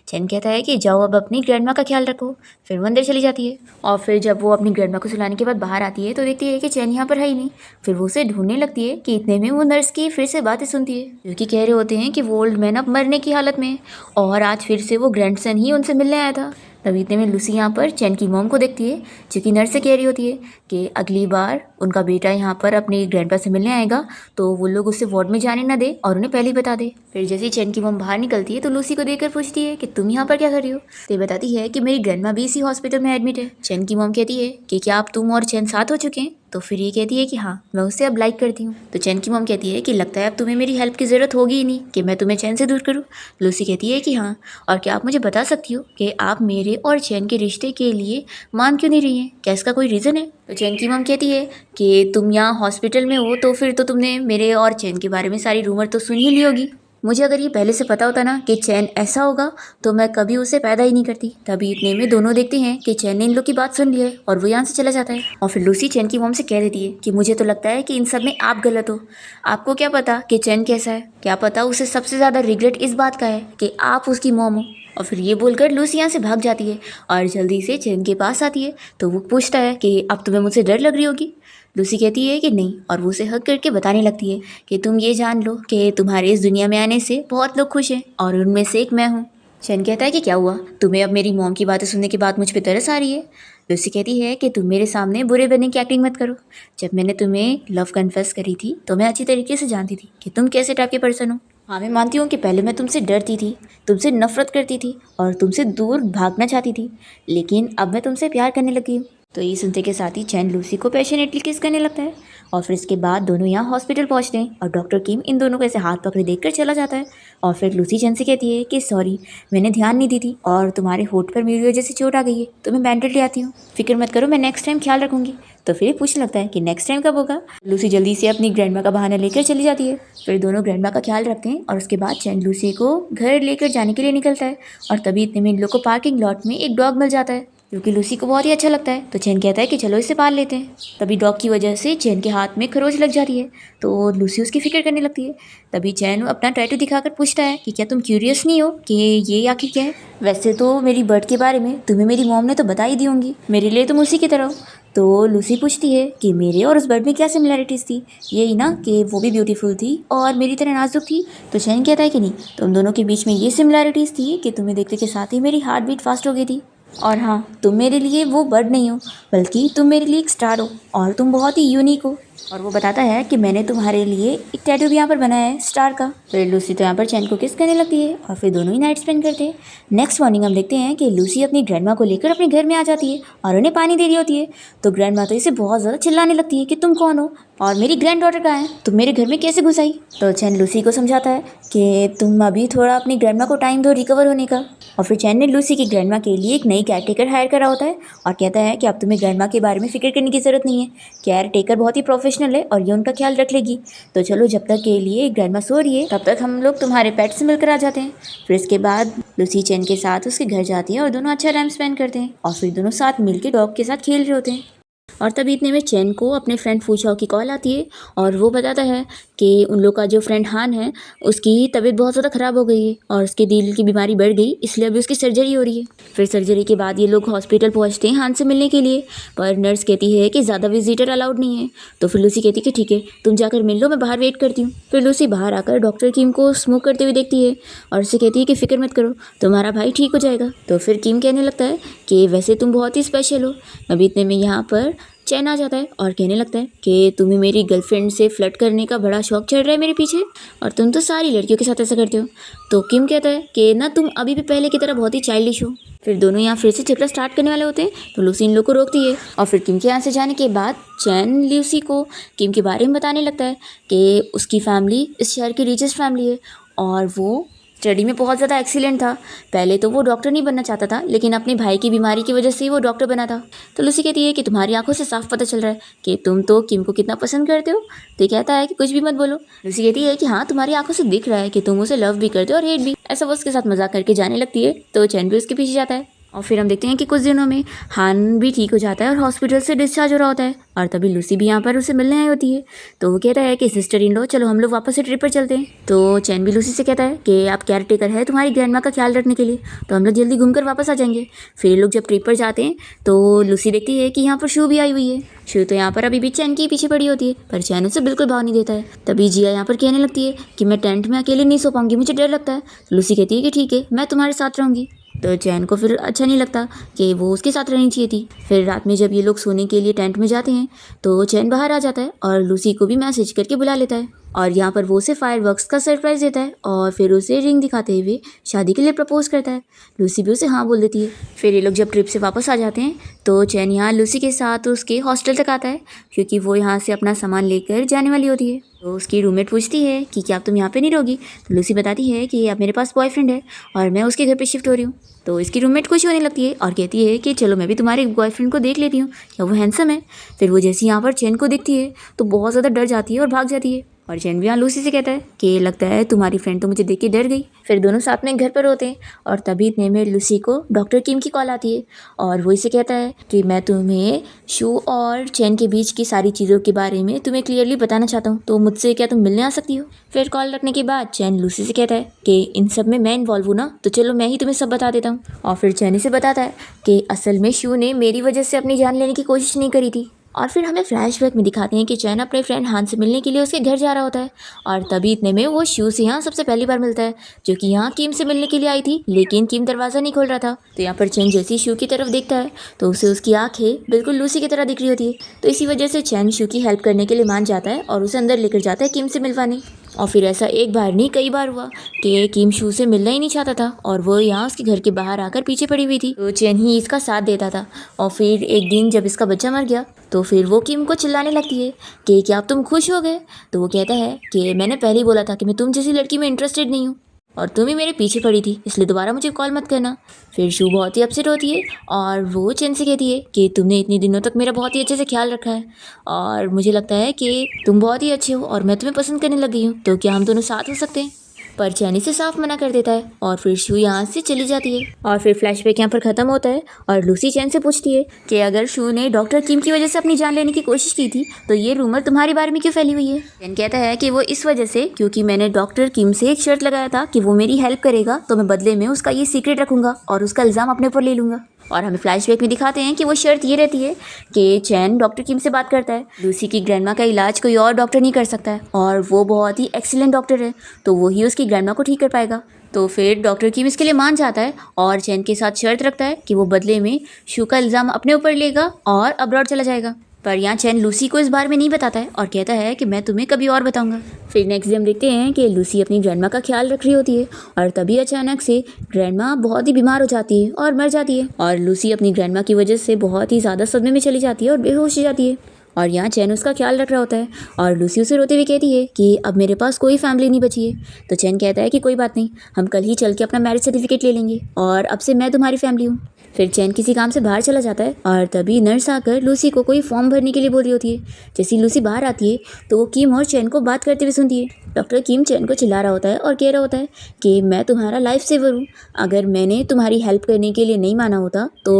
चैन कहता है कि जाओ अब अपनी ग्रैंडमा का ख्याल रखो। फिर वो अंदर चली जाती है और फिर जब वो अपनी ग्रैंडमा को सुलाने के बाद बाहर आती है तो देखती है कि चैन यहाँ पर है ही नहीं। फिर वो उसे ढूंढने लगती है कि इतने में वो नर्स की फिर से बातें सुनती है जो कि कह रहे होते हैं कि वो ओल्ड मैन अब मरने की हालत में है और आज फिर से वो ग्रैंडसन ही उनसे मिलने आया था। तभी इतने में लूसी यहाँ पर चैन की मॉम को देखती है जो कि नर्स से कह रही होती है कि अगली बार उनका बेटा यहाँ पर अपने ग्रैंडपा से मिलने आएगा तो वो लोग उसे वार्ड में जाने ना दे और उन्हें पहले ही बता दे। फिर जैसे ही चैन की मॉम बाहर निकलती है तो लूसी को देखकर पूछती है कि तुम यहाँ पर क्या कर रही हो। तो ये बताती है कि मेरी ग्रैंडमा भी इसी हॉस्पिटल में एडमिट है। चैन की मॉम कहती है कि क्या आप तुम और चैन साथ हो चुके हैं। तो फिर ये कहती है कि हाँ, मैं उसे अब लाइक करती हूँ। तो चैन की मॉम कहती है कि लगता है अब तुम्हें मेरी हेल्प की ज़रूरत होगी ही नहीं कि मैं तुम्हें चैन से दूर करूँ। लूसी कहती है कि हाँ, और क्या आप मुझे बता सकती हो कि आप मेरे और चैन के रिश्ते के लिए मान क्यों नहीं रही हैं, क्या इसका कोई रीज़न है। तो चैन की मॉम कहती है कि तुम यहाँ हॉस्पिटल में हो तो फिर तो तुमने मेरे और चैन के बारे में सारी रूमर तो सुन ही ली होगी। मुझे अगर ये पहले से पता होता ना कि चैन ऐसा होगा तो मैं कभी उसे पैदा ही नहीं करती। तभी इतने में दोनों देखते हैं कि चैन ने इन लोग की बात सुन ली है और वो यहाँ से चला जाता है। और फिर लूसी चैन की मॉम से कह देती है कि मुझे तो लगता है कि इन सब में आप गलत हो। आपको क्या पता कि चैन कैसा है, क्या पता उसे सबसे ज़्यादा रिग्रेट इस बात का है कि आप उसकी मॉम हो। और फिर ये बोलकर लूसी यहाँ से भाग जाती है और जल्दी से चैन के पास आती है। तो वो पूछता है कि अब तुम्हें मुझसे डर लग रही होगी। लूसी कहती है कि नहीं और वो उसे हक करके बताने लगती है कि तुम ये जान लो कि तुम्हारे इस दुनिया में आने से बहुत लोग खुश हैं और उनमें से एक मैं हूँ। चैन कहता है कि क्या हुआ, तुम्हें अब मेरी मॉम की बातें सुनने के बाद मुझ पे तरस आ रही है। लूसी कहती है कि तुम मेरे सामने बुरे बनने की एक्टिंग मत करो। जब मैंने तुम्हें लव कन्फेस करी थी तो मैं अच्छी तरीके से जानती थी कि तुम कैसे टाइप के पर्सन हो। हाँ, मैं मानती हूँ कि पहले मैं तुमसे डरती थी, तुमसे नफरत करती थी और तुमसे दूर भागना चाहती थी, लेकिन अब मैं तुमसे प्यार करने लगी हूँ। तो ये सुनते के साथ ही चैन लूसी को पैशनेटली किस करने लगता है और फिर इसके बाद दोनों यहाँ हॉस्पिटल पहुँचते हैं और डॉक्टर किम इन दोनों को ऐसे हाथ पकड़े देखकर चला जाता है। और फिर लूसी चैन से कहती है कि सॉरी, मैंने ध्यान नहीं दी थी और तुम्हारे होठ पर मेरी वजह से चोट आ गई है, तो मैं बैंडेड ले आती हूँ, फिक्र मत करो, मैं नेक्स्ट टाइम ख्याल रखूँगी। तो फिर पूछने लगता है कि नेक्स्ट टाइम कब होगा। लूसी जल्दी से अपनी ग्रैंडमा का बहाना लेकर चली जाती है। फिर दोनों ग्रैंडमा का ख्याल रखते हैं और उसके बाद चैन लूसी को घर लेकर जाने के लिए निकलता है और तभी इतने में इन लोग को पार्किंग लॉट में एक डॉग मिल जाता है। क्योंकि लूसी को बहुत ही अच्छा लगता है। तो चैन कहता है कि चलो इसे पाल लेते हैं। तभी डॉग की वजह से चैन के हाथ में खरोच लग जाती है, तो लूसी उसकी फिक्र करने लगती है। तभी चैन अपना टैटू दिखाकर पूछता है कि क्या तुम क्यूरियस नहीं हो कि ये आखिर क्या है? वैसे तो मेरी बर्ड के बारे में तुम्हें मेरी मॉम ने तो बता ही दी होंगी, मेरे लिए तुम उसी की तरह हो। तो लूसी पूछती है कि मेरे और उस बर्ड में क्या सिमिलैरिटीज़ थी? यही ना कि वो भी ब्यूटीफुल थी और मेरी तरह नाजुक थी। तो चैन कहता है कि नहीं, तुम दोनों के बीच में ये सिमिलैरिटीज़ थी कि तुम्हें देखने के साथ ही मेरी हार्ट बीट फास्ट हो गई थी। और हाँ, तुम मेरे लिए वो बर्ड नहीं हो, बल्कि तुम मेरे लिए एक स्टार हो और तुम बहुत ही यूनिक हो। और वो बताता है कि मैंने तुम्हारे लिए एक टैटू भी यहाँ पर बनाया है स्टार का। फिर लूसी तो यहाँ पर चैन को किस करने लगती है और फिर दोनों ही नाइट स्पेंड करते हैं। नेक्स्ट मॉर्निंग हम देखते हैं कि लूसी अपनी ग्रैंडमा को लेकर अपने घर में आ जाती है और उन्हें पानी दे रही होती है। तो ग्रैंडमा तो इसे बहुत ज़्यादा चिल्लाने लगती है कि तुम कौन हो और मेरी ग्रैंड डॉटर कहाँ है, तुम मेरे घर में कैसे घुस आई? तो चैन लूसी को समझाता है कि तुम अभी थोड़ा अपनी ग्रैंडमा को टाइम दो रिकवर होने का। और फिर चैन ने लूसी की ग्रैंडमा के लिए एक नई केयर टेकर हायर करा होता है और कहता है कि अब तुम्हें ग्रैंडमा के बारे में फिक्र करने की ज़रूरत नहीं है, केयर टेकर बहुत ही प्रोफेशनल है और ये उनका ख्याल रख लेगी। तो चलो जब तक के लिए ग्रैंडमा सो रही है तब तक हम लोग तुम्हारे पेट से मिलकर आ जाते हैं। फिर इसके बाद लूसी चैन के साथ उसके घर जाती है और दोनों अच्छा टाइम स्पेंड करते हैं और फिर दोनों साथ मिलकर डॉग के साथ खेल रहे होते हैं। और तभी इतने में चैन को अपने फ्रेंड फूचाओ की कॉल आती है और वो बताता है कि उन लोग का जो फ्रेंड हान है उसकी तबीयत बहुत ज़्यादा ख़राब हो गई है और उसके दिल की बीमारी बढ़ गई, इसलिए अभी उसकी सर्जरी हो रही है। फिर सर्जरी के बाद ये लोग हॉस्पिटल पहुंचते हैं हान से मिलने के लिए, पर नर्स कहती है कि ज़्यादा विजिटर अलाउड नहीं है। तो फिर लूसी कहती है कि ठीक है, तुम जाकर मिल लो, मैं बाहर वेट करती हूँ। फिर लूसी बाहर आकर डॉक्टर किम को स्मोक करते हुए देखती है और उससे कहती है कि फिक्र मत करो, तुम्हारा भाई ठीक हो जाएगा। तो फिर किम कहने लगता है कि वैसे तुम बहुत ही स्पेशल हो। अभी इतने में यहाँ पर चैन आ जाता है और कहने लगता है कि तुम्हें मेरी गर्लफ्रेंड से फ्लर्ट करने का बड़ा शौक चढ़ रहा है मेरे पीछे, और तुम तो सारी लड़कियों के साथ ऐसा करते हो। तो किम कहता है कि ना तुम अभी भी पहले की तरह बहुत ही चाइल्डिश हो। फिर दोनों यहाँ फिर से झगड़ा स्टार्ट करने वाले होते हैं, तो लूसी इन लोग को रोकती है और फिर किम के यहाँ से जाने के बाद चैन लूसी को किम के बारे में बताने लगता है कि उसकी फैमिली इस शहर की रिचेस्ट फैमिली है और वो स्टडी में बहुत ज़्यादा एक्सीलेंट था। पहले तो वो डॉक्टर नहीं बनना चाहता था, लेकिन अपने भाई की बीमारी की वजह से ही वो डॉक्टर बना था। तो लूसी कहती है कि तुम्हारी आंखों से साफ पता चल रहा है कि तुम तो किम को कितना पसंद करते हो। तो कहता है कि कुछ भी मत बोलो। लूसी कहती है कि हाँ, तुम्हारी आंखों से दिख रहा है कि तुम उसे लव भी करते हो और हेट भी। ऐसा वो उसके साथ मजाक करके जाने लगती है, तो चैन भी उसके पीछे जाता है। और फिर हम देखते हैं कि कुछ दिनों में हान भी ठीक हो जाता है और हॉस्पिटल से डिस्चार्ज हो रहा होता है और तभी लूसी भी यहाँ पर उसे मिलने आई होती है। तो वो कहता है कि सिस्टर इन लो, चलो हम लोग वापस से ट्रिप पर चलते हैं। तो चैन भी लूसी से कहता है कि आप केयर टेकर है तुम्हारी ग्रैंडमा का ख्याल रखने के लिए, तो हम लोग जल्दी घूमकर वापस आ जाएंगे। फिर लोग जब ट्रिप पर जाते हैं तो लूसी देखती है कि यहाँ पर शू भी आई हुई है। शू तो यहाँ पर अभी भी चैन के पीछे पड़ी होती है, पर चैन उसे बिल्कुल भाव नहीं देता है। तभी जिया यहाँ पर कहने लगती है कि मैं टेंट में अकेले नहीं सो पाऊंगी, मुझे डर लगता है। लूसी कहती है कि ठीक है, मैं तुम्हारे साथ रहूँगी। तो चैन को फिर अच्छा नहीं लगता कि वो उसके साथ रहनी चाहिए थी। फिर रात में जब ये लोग सोने के लिए टेंट में जाते हैं तो चैन बाहर आ जाता है और लूसी को भी मैसेज करके बुला लेता है और यहाँ पर वो उसे फायरवर्क्स का सरप्राइज़ देता है और फिर उसे रिंग दिखाते हुए शादी के लिए प्रपोज करता है। लूसी भी उसे हाँ बोल देती है। फिर ये लोग जब ट्रिप से वापस आ जाते हैं तो चैन यहाँ लूसी के साथ उसके हॉस्टल तक आता है, क्योंकि वो यहाँ से अपना सामान लेकर जाने वाली होती है। तो उसकी रूममेट पूछती है कि क्या तुम यहाँ पे नहीं रहोगी? तो लूसी बताती है कि अब मेरे पास बॉयफ्रेंड है और मैं उसके घर पे शिफ्ट हो रही हूँ। तो इसकी रूममेट खुश होने लगती है और कहती है कि चलो मैं भी तुम्हारे बॉयफ्रेंड को देख लेती हूँ, क्या वो हैंडसम है? फिर वो जैसे यहाँ पर चैन को दिखती है तो बहुत ज़्यादा डर जाती है और भाग जाती है। और चैन भी यहाँ लूसी से कहता है कि लगता है तुम्हारी फ्रेंड तो मुझे देख के डर गई। फिर दोनों साथ में घर पर होते हैं और तभी इतने में लूसी को डॉक्टर किम की कॉल आती है और वो इसे कहता है कि मैं तुम्हें शू और चैन के बीच की सारी चीज़ों के बारे में तुम्हें क्लियरली बताना चाहता हूँ, तो मुझसे क्या तुम मिलने आ सकती हो? फिर कॉल रखने के बाद चैन लूसी से कहता है कि इन सब में मैं इन्वॉल्व हूँ ना, तो चलो मैं ही तुम्हें सब बता देता हूँ। और फिर चैन से बताता है कि असल में शू ने मेरी वजह से अपनी जान लेने की कोशिश नहीं करी थी। और फिर हमें फ्लैशबैक में दिखाते हैं कि चैन अपने फ्रेंड हान से मिलने के लिए उसके घर जा रहा होता है और तभी इतने में वो शू से यहाँ सबसे पहली बार मिलता है, जो कि यहाँ किम से मिलने के लिए आई थी, लेकिन किम दरवाज़ा नहीं खोल रहा था। तो यहाँ पर चैन जैसे ही शू की तरफ देखता है तो उसे उसकी आंखें बिल्कुल लूसी की तरह दिख रही होती है। तो इसी वजह से चैन शू की हेल्प करने के लिए मान जाता है और उसे अंदर लेकर जाता है किम से मिलवाने। और फिर ऐसा एक बार नहीं कई बार हुआ कि किम शू से मिलना ही नहीं चाहता था और वो यहाँ उसके घर के बाहर आकर पीछे पड़ी हुई थी, तो चैन ही इसका साथ देता था। और फिर एक दिन जब इसका बच्चा मर गया तो फिर वो किम को चिल्लाने लगती है कि क्या अब तुम खुश हो गए? तो वो कहता है कि मैंने पहले ही बोला था कि मैं तुम जैसी लड़की में इंटरेस्टेड नहीं हूँ और तुम ही मेरे पीछे पड़ी थी, इसलिए दोबारा मुझे कॉल मत करना। फिर शू बहुत ही अपसेट होती है और वो चैन से कहती है कि तुमने इतने दिनों तक मेरा बहुत ही अच्छे से ख्याल रखा है और मुझे लगता है कि तुम बहुत ही अच्छे हो और मैं तुम्हें पसंद करने लगी हूँ, तो क्या हम दोनों साथ हो सकते हैं? पर चैन इसे साफ मना कर देता है और फिर शू यहाँ से चली जाती है। और फिर फ्लैशबैक यहाँ पर ख़त्म होता है और लूसी चैन से पूछती है कि अगर शू ने डॉक्टर किम की वजह से अपनी जान लेने की कोशिश की थी तो ये रूमर तुम्हारे बारे में क्यों फैली हुई है। चैन कहता है कि वो इस वजह से क्योंकि मैंने डॉक्टर किम से एक शर्त लगाया था कि वो मेरी हेल्प करेगा तो मैं बदले में उसका ये सीक्रेट रखूंगा और उसका इल्ज़ाम अपने ऊपर ले लूंगा। और हमें फ्लैशबैक में दिखाते हैं कि वो शर्त ये रहती है कि चैन डॉक्टर किम से बात करता है। लूसी की ग्रैंडमा का इलाज कोई और डॉक्टर नहीं कर सकता है और वो बहुत ही एक्सीलेंट डॉक्टर है तो वो ही उसकी ग्रैंडमा को ठीक कर पाएगा। तो फिर डॉक्टर किम इसके लिए मान जाता है और चैन के साथ शर्त रखता है कि वो बदले में शू का इल्ज़ाम अपने ऊपर लेगा और अब्रॉड चला जाएगा। पर यहाँ चैन लूसी को इस बारे में नहीं बताता है और कहता है कि मैं तुम्हें कभी और बताऊंगा। फिर नेक्स्ट डे हम देखते हैं कि लूसी अपनी ग्रैंडमा का ख्याल रख रही होती है और तभी अचानक से ग्रैंडमा बहुत ही बीमार हो जाती है और मर जाती है और लूसी अपनी ग्रैंडमा की वजह से बहुत ही ज़्यादा सदमे में चली जाती है और बेहोश हो जाती है। और यहाँ चैन उसका ख्याल रख रहा होता है और लूसी उसे रोते हुए कहती है कि अब मेरे पास कोई फैमिली नहीं बची है। तो चैन कहता है कि कोई बात नहीं, हम कल ही चल के अपना मैरिज सर्टिफिकेट ले लेंगे और अब से मैं तुम्हारी फैमिली हूँ। फिर चैन किसी काम से बाहर चला जाता है और तभी नर्स आकर लूसी को कोई फॉर्म भरने के लिए बोल रही होती है। जैसे लूसी बाहर आती है तो वो किम और चैन को बात करते हुए सुनती है। डॉक्टर किम चैन को चिल्ला रहा होता है और कह रहा होता है कि मैं तुम्हारा लाइफ सेवर हूँ, अगर मैंने तुम्हारी हेल्प करने के लिए नहीं माना होता तो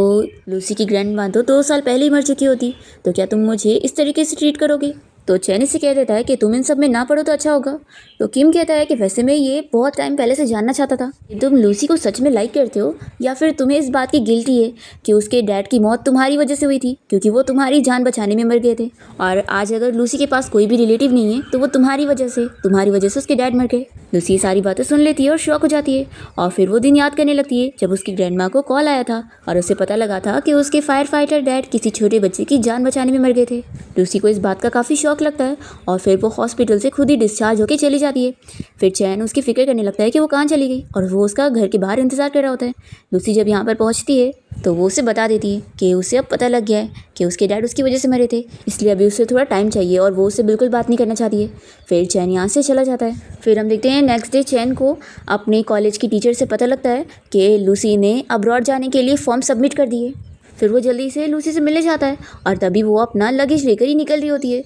लूसी की ग्रैंडमा तो 2 साल पहले ही मर चुकी होती, तो क्या तुम मुझे इस तरीके से ट्रीट करोगे। तो चैन इसे कह देता है कि तुम इन सब में ना पढ़ो तो अच्छा होगा। तो किम कहता है कि वैसे मैं ये बहुत टाइम पहले से जानना चाहता था कि तुम लूसी को सच में लाइक करते हो या फिर तुम्हें इस बात की गिल्टी है कि उसके डैड की मौत तुम्हारी वजह से हुई थी क्योंकि वो तुम्हारी जान बचाने में मर गए थे और आज अगर लूसी के पास कोई भी रिलेटिव नहीं है तो वो तुम्हारी वजह से उसके डैड मर गए। लूसी ये सारी बातें सुन लेती है और शॉक हो जाती है और फिर वो दिन याद करने लगती है जब उसकी ग्रैंडमा को कॉल आया था और उसे पता लगा था कि उसके फायर फाइटर डैड किसी छोटे बच्चे की जान बचाने में मर गए थे। लूसी को इस बात का काफ़ी शौक लगता है और फिर वो हॉस्पिटल से खुद ही डिस्चार्ज होकर चली जाती है। फिर चैन उसकी फिक्र करने लगता है कि वो कहाँ चली गई और वो उसका घर के बाहर इंतज़ार कर रहा होता है। लूसी जब यहाँ पर पहुँचती है तो वो उसे बता देती है कि उसे अब पता लग गया है कि उसके डैड उसकी वजह से मरे थे, इसलिए अभी उसे थोड़ा टाइम चाहिए और वो उससे बिल्कुल बात नहीं करना चाहती है। फिर चैन यहाँ से चला जाता है। फिर हम देखते हैं नेक्स्ट डे चैन को अपने कॉलेज की टीचर से पता लगता है कि लूसी ने अब्रॉड जाने के लिए फॉर्म सबमिट कर दिए। फिर वो जल्दी से लूसी से मिलने जाता है और तभी वो अपना लगेज लेकर ही निकल रही होती है।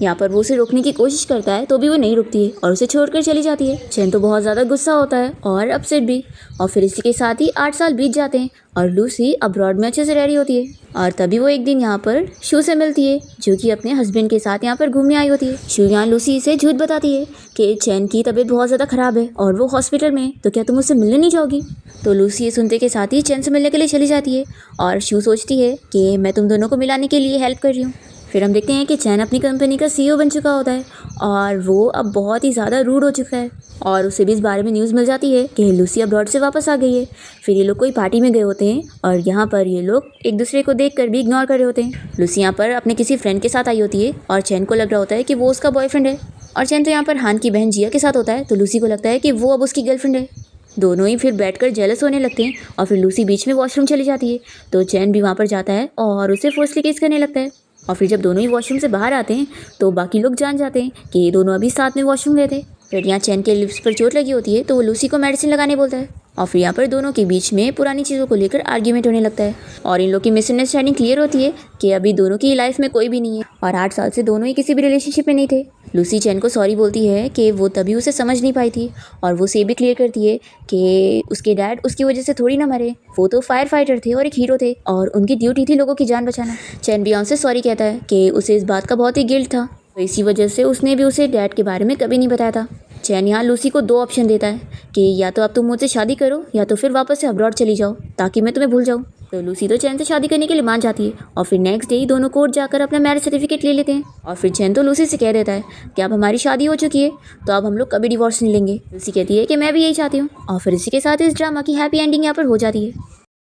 यहाँ पर वो उसे रोकने की कोशिश करता है तो भी वो नहीं रुकती है और उसे छोड़कर चली जाती है। चैन तो बहुत ज़्यादा गुस्सा होता है और अपसेट भी। और फिर इसी के साथ ही 8 साल बीत जाते हैं और लूसी अब्रॉड में अच्छे से रह रही होती है। और तभी वो एक दिन यहाँ पर शू से मिलती है जो कि अपने हस्बैंड के साथ यहाँ पर घूमने आई होती है। शू यहाँ लूसी से झूठ बताती है कि चैन की तबीयत बहुत ज़्यादा ख़राब है और वो हॉस्पिटल में है, तो क्या तुम उससे मिलने नहीं जाओगी। तो लूसी ये सुनते के साथ ही चैन से मिलने के लिए चली जाती है और शू सोचती है कि मैं तुम दोनों को मिलाने के लिए हेल्प कर रही हूँ। फिर हम देखते हैं कि चैन अपनी कंपनी का CEO बन चुका होता है और वो अब बहुत ही ज़्यादा रूड हो चुका है और उसे भी इस बारे में न्यूज़ मिल जाती है कि लूसी अब्रॉड से वापस आ गई है। फिर ये लोग कोई पार्टी में गए होते हैं और यहाँ पर ये लोग एक दूसरे को देखकर भी इग्नोर कर रहे होते हैं। लूसी यहाँ पर अपने किसी फ्रेंड के साथ आई होती है और चैन को लग रहा होता है कि वो उसका बॉयफ्रेंड है और चैन तो यहाँ पर हान की बहन जिया के साथ होता है, तो लूसी को लगता है कि वो अब उसकी गर्लफ्रेंड है। दोनों ही फिर बैठकर जेलस होने लगते हैं और फिर लूसी बीच में वॉशरूम चली जाती है तो चैन भी वहाँ पर जाता है और उसे फोर्सली किस करने लगता है। और फिर जब दोनों ही वॉशरूम से बाहर आते हैं तो बाकी लोग जान जाते हैं कि ये दोनों अभी साथ में वॉशरूम गए थे। फिर यहाँ चैन के लिप्स पर चोट लगी होती है तो वो लूसी को मेडिसिन लगाने बोलता है और फिर यहाँ पर दोनों के बीच में पुरानी चीज़ों को लेकर आर्ग्यूमेंट होने लगता है और इन लोग की मिसअंडरस्टैंडिंग क्लियर होती है कि अभी दोनों की लाइफ में कोई भी नहीं है और 8 साल से दोनों ही किसी भी रिलेशनशिप में नहीं थे। लूसी चैन को सॉरी बोलती है कि वो तभी उसे समझ नहीं पाई थी और वो उसे ये भी क्लियर करती है कि उसके डैड उसकी वजह से थोड़ी ना मरे, वो तो फायर फाइटर थे और एक हीरो थे और उनकी ड्यूटी थी लोगों की जान बचाना। चैन भी उनसे सॉरी कहता है कि उसे इस बात का बहुत ही गिल्ट था, तो इसी वजह से उसने भी उसे डैड के बारे में कभी नहीं बताया था। चैन यहाँ लूसी को 2 ऑप्शन देता है कि या तो अब तुम मुझसे शादी करो या तो फिर वापस से अब्रॉड चली जाओ ताकि मैं तुम्हें भूल जाऊँ। तो लूसी तो चैन से शादी करने के लिए मान जाती है और फिर नेक्स्ट डे ही दोनों कोर्ट जाकर अपना मैरिज सर्टिफिकेट ले लेते हैं और फिर चैन तो लूसी से कह देता है कि अब हमारी शादी हो चुकी है तो अब हम लोग कभी डिवोर्स नहीं लेंगे। लूसी कहती है कि मैं भी यही चाहती हूँ और फिर इसी के साथ इस ड्रामा की हैप्पी एंडिंग यहाँ पर हो जाती है।